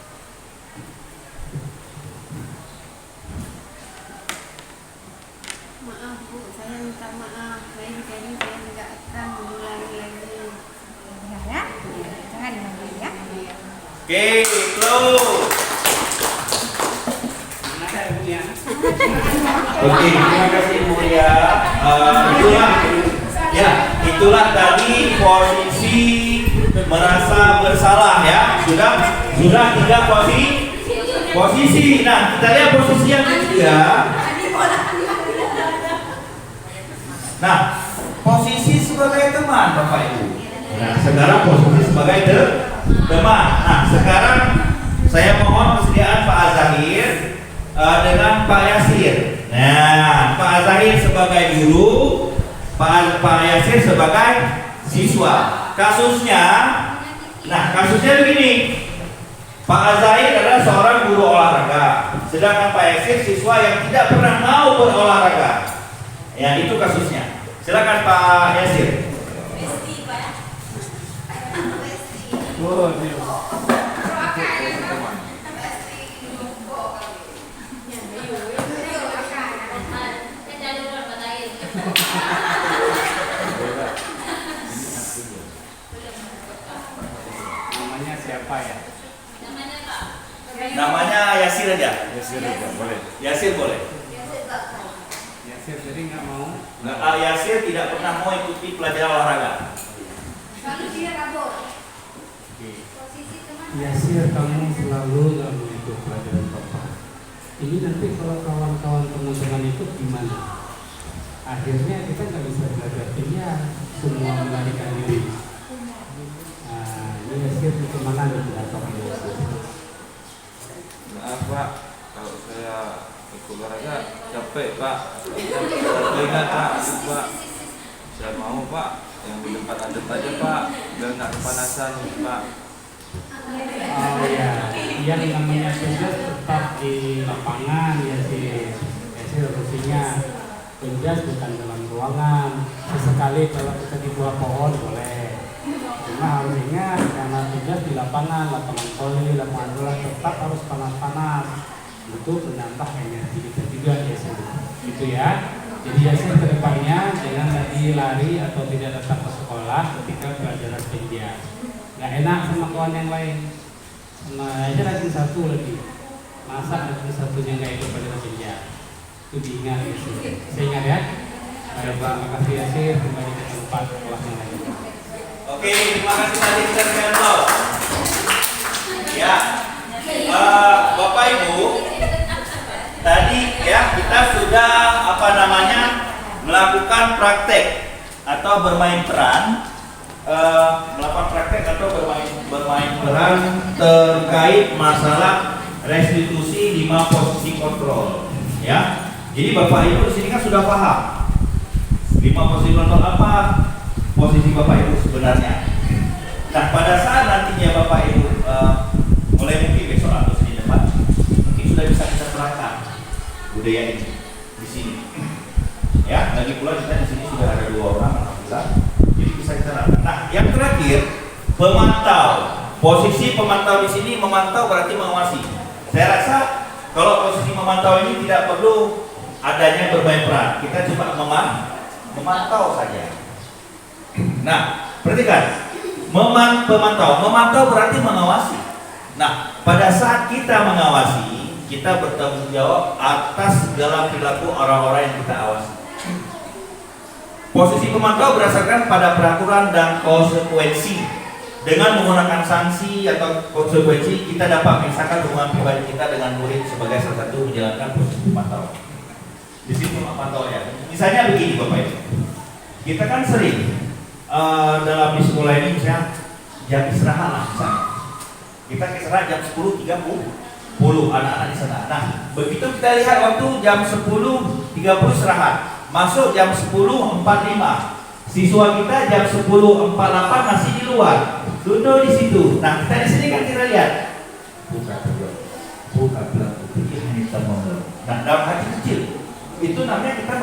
Maaf Bu, saya minta maaf. Lain kali saya nggak akan mengulangi lagi. Ya, jangan dipanggil ya. Oke, close. Oke, terima kasih Ibu Huria. Itulah tadi posisi merasa bersalah ya. Sudah 3 posisi. Nah, kita lihat posisi yang ketiga. Nah, posisi sebagai teman Bapak Ibu. Nah, sekarang posisi sebagai teman. Nah, sekarang saya mohon kesediaan Pak Azahir dengan Pak Yasir. Nah, Pak Azahir sebagai guru, Pak Yasir sebagai siswa. Kasusnya begini. Pak Azahir adalah seorang guru olahraga, sedangkan Pak Yasir siswa yang tidak pernah mau berolahraga. Ya, itu kasusnya. Silakan Pak Yasir. Namanya siapa ya? Namanya Yasir aja. Yasir aja, boleh. Yasir boleh. Yasir jadi nggak mau. Nah, Yasir tidak pernah mau ikuti pelajaran olahraga. Lalu dia kabur. Oke. Posisi teman. Yasir, kamu selalu nggak mau ikut pelajaran Bapak. Ini nanti kalau kawan-kawan teman-teman ikut gimana? Akhirnya kita nggak bisa belajar kimia, semua melarikan diri. Nah, ini Yasir itu mana nih datang Yasir? Maaf Pak, kalau saya ikut olahraga capek Pak. Tapi ingat Pak, Pak, saya mau Pak yang di depan adem aja Pak, biar nggak kepanasan Pak. Oh ya, yang namanya tugas tetap di lapangan Yasir. Yasir fungsinya tugas bukan dalam ruangan. Sesekali kalau kita di bawah pohon boleh. Cuma harus ingat karena tugas di lapangan voli, lapangan bola tetap harus panas-panas untuk menambah energi kita juga Yasir. Gitu ya. Jadi Yasir kedepannya jangan lagi lari atau tidak datang ke sekolah ketika pelajaran kimia. Nggak enak sama kawan yang lain. Nah, Yasir rajin satu lagi. Masa rajin satunya nggak ikut pelajaran kimia. Itu diingat Yasir. Saya ingat ya. Baik, terima kasih Yasir. Kembali ke tempat kelas yang lain. Oke, terima kasih tadi kita Ya, Bapak Ibu, tadi ya kita sudah melakukan praktek atau bermain peran, bermain peran terkait masalah restitusi 5 posisi kontrol. Ya, jadi Bapak Ibu di sini kan sudah paham 5 posisi kontrol apa posisi Bapak Ibu sebenarnya. Nah, pada saat nantinya Bapak Ibu mulai mungkin besok atau Senin depan mungkin sudah bisa kita terangkan budaya ini di sini. Ya, lagi pula kita di sini sudah ada 2 orang alhamdulillah. Jadi bisa kita terangkan. Nah, yang terakhir pemantau. Posisi pemantau di sini, memantau berarti mengawasi. Saya rasa kalau posisi memantau ini tidak perlu adanya bermain peran. Kita cuma memantau saja. Nah, perhatikan. Memantau berarti mengawasi. Nah, pada saat kita mengawasi, kita bertanggung jawab atas segala perilaku orang-orang yang kita awasi. Posisi pemantau berdasarkan pada peraturan dan konsekuensi. Dengan menggunakan sanksi atau konsekuensi, kita dapat memisahkan hubungan pribadi kita dengan murid sebagai salah satu menjalankan posisi pemantau. Di sini pemantau ya. Misalnya begini Bapak Ibu, kita kan sering dalam di sekolah ini misalnya jam istirahat lah misalnya. Kita istirahat jam 10.30 anak-anak di sana. Nah, begitu kita lihat waktu jam 10.30 istirahat, masuk jam 10.45. Siswa kita jam 10.48 masih di luar, duduk di situ. Nah, kita di sini kan kita lihat buka belakang ini kita mau. Nah, dalam hati kecil itu namanya kita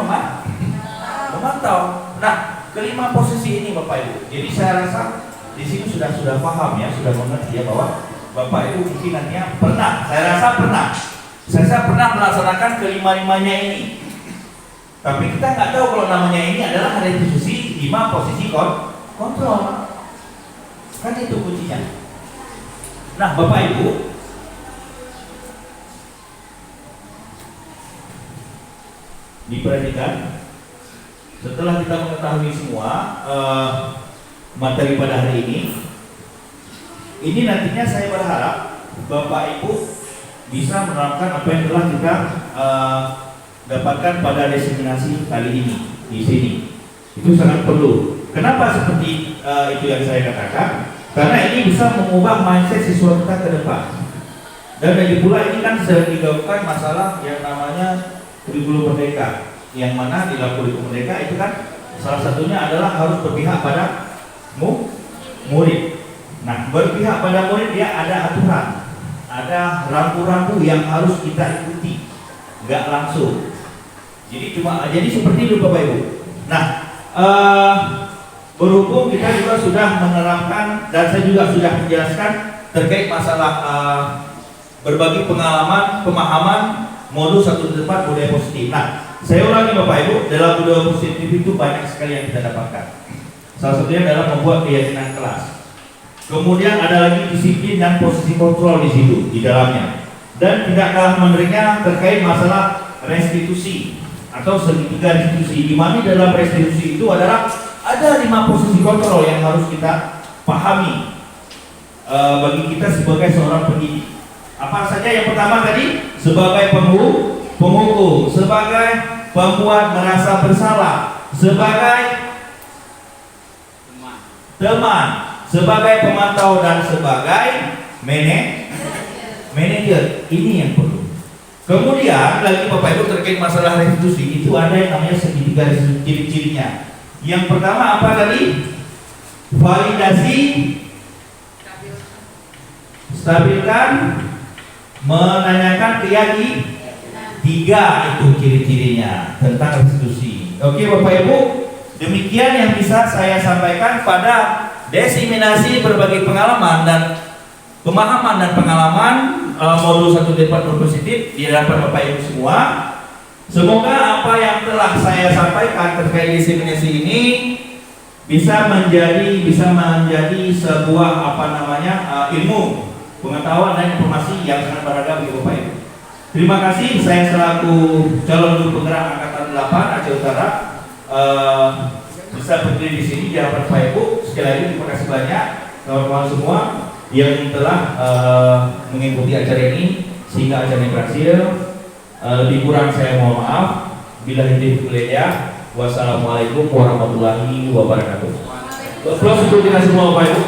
memantau. Nah, kelima posisi ini Bapak Ibu. Jadi saya rasa di sini sudah paham ya, sudah mengerti ya bahwa Bapak Ibu mungkin nantinya pernah, saya pernah melaksanakan kelima-limanya ini. Tapi kita nggak tahu kalau namanya ini adalah restitusi 5 posisi kontrol. Kan itu kuncinya. Nah, Bapak Ibu, diperhatikan. Setelah kita mengetahui semua materi pada hari ini nantinya saya berharap Bapak Ibu bisa menerapkan apa yang telah kita dapatkan pada diseminasi kali ini di sini. Itu sangat perlu. Kenapa seperti itu yang saya katakan? Karena ini bisa mengubah mindset siswa kita ke depan. Dan lagi pula ini kan sedang digaungkan masalah yang namanya kurikulum merdeka. Yang mana di dalam kurikulum merdeka itu kan salah satunya adalah harus berpihak pada murid. Nah, berpihak pada murid dia ada aturan, ada rambu-rambu yang harus kita ikuti, nggak langsung. Jadi seperti itu Bapak Ibu. Nah, berhubung kita juga sudah menerapkan dan saya juga sudah menjelaskan terkait masalah berbagi pengalaman, pemahaman modul 1 depan budaya positif. Nah, saya ulangi Bapak Ibu, dalam budaya positif itu banyak sekali yang kita dapatkan. Salah satunya adalah membuat keyakinan kelas. Kemudian ada lagi disiplin dan posisi kontrol di situ di dalamnya. Dan tidak kalah menarik terkait masalah restitusi atau segitiga restitusi. Di mana dalam restitusi itu adalah ada 5 posisi kontrol yang harus kita pahami bagi kita sebagai seorang pendidik. Apa saja? Yang pertama tadi sebagai pemukul, sebagai pembuat merasa bersalah, sebagai teman, sebagai pemantau dan sebagai manajer. Ini yang perlu. Kemudian lagi Bapak Ibu terkait masalah restitusi itu ada yang namanya segitiga ciri-cirinya. Yang pertama apa tadi? Validasi, stabilkan, menanyakan keyakinan. 3 itu ciri-cirinya tentang restitusi. Oke Bapak Ibu, demikian yang bisa saya sampaikan pada diseminasi berbagai pengalaman dan pemahaman dan pengalaman modul 1 depan positif di hadapan Bapak Ibu semua. Semoga apa yang telah saya sampaikan terkait diseminasi ini bisa menjadi sebuah ilmu, pengetahuan dan informasi yang sangat berharga bagi Bapak Ibu. Terima kasih, saya selaku calon guru penggerak angkatan 8 Aceh Utara bisa berdiri di sini di hadapan Bapak Ibu. Sekali lagi terima kasih banyak kawan-kawan semua yang telah mengikuti acara ini sehingga acara ini berhasil. Lebih kurang saya mohon maaf. Billahi taufiq. Wassalamualaikum warahmatullahi wabarakatuh. Applause untuk kita semua Bapak Ibu.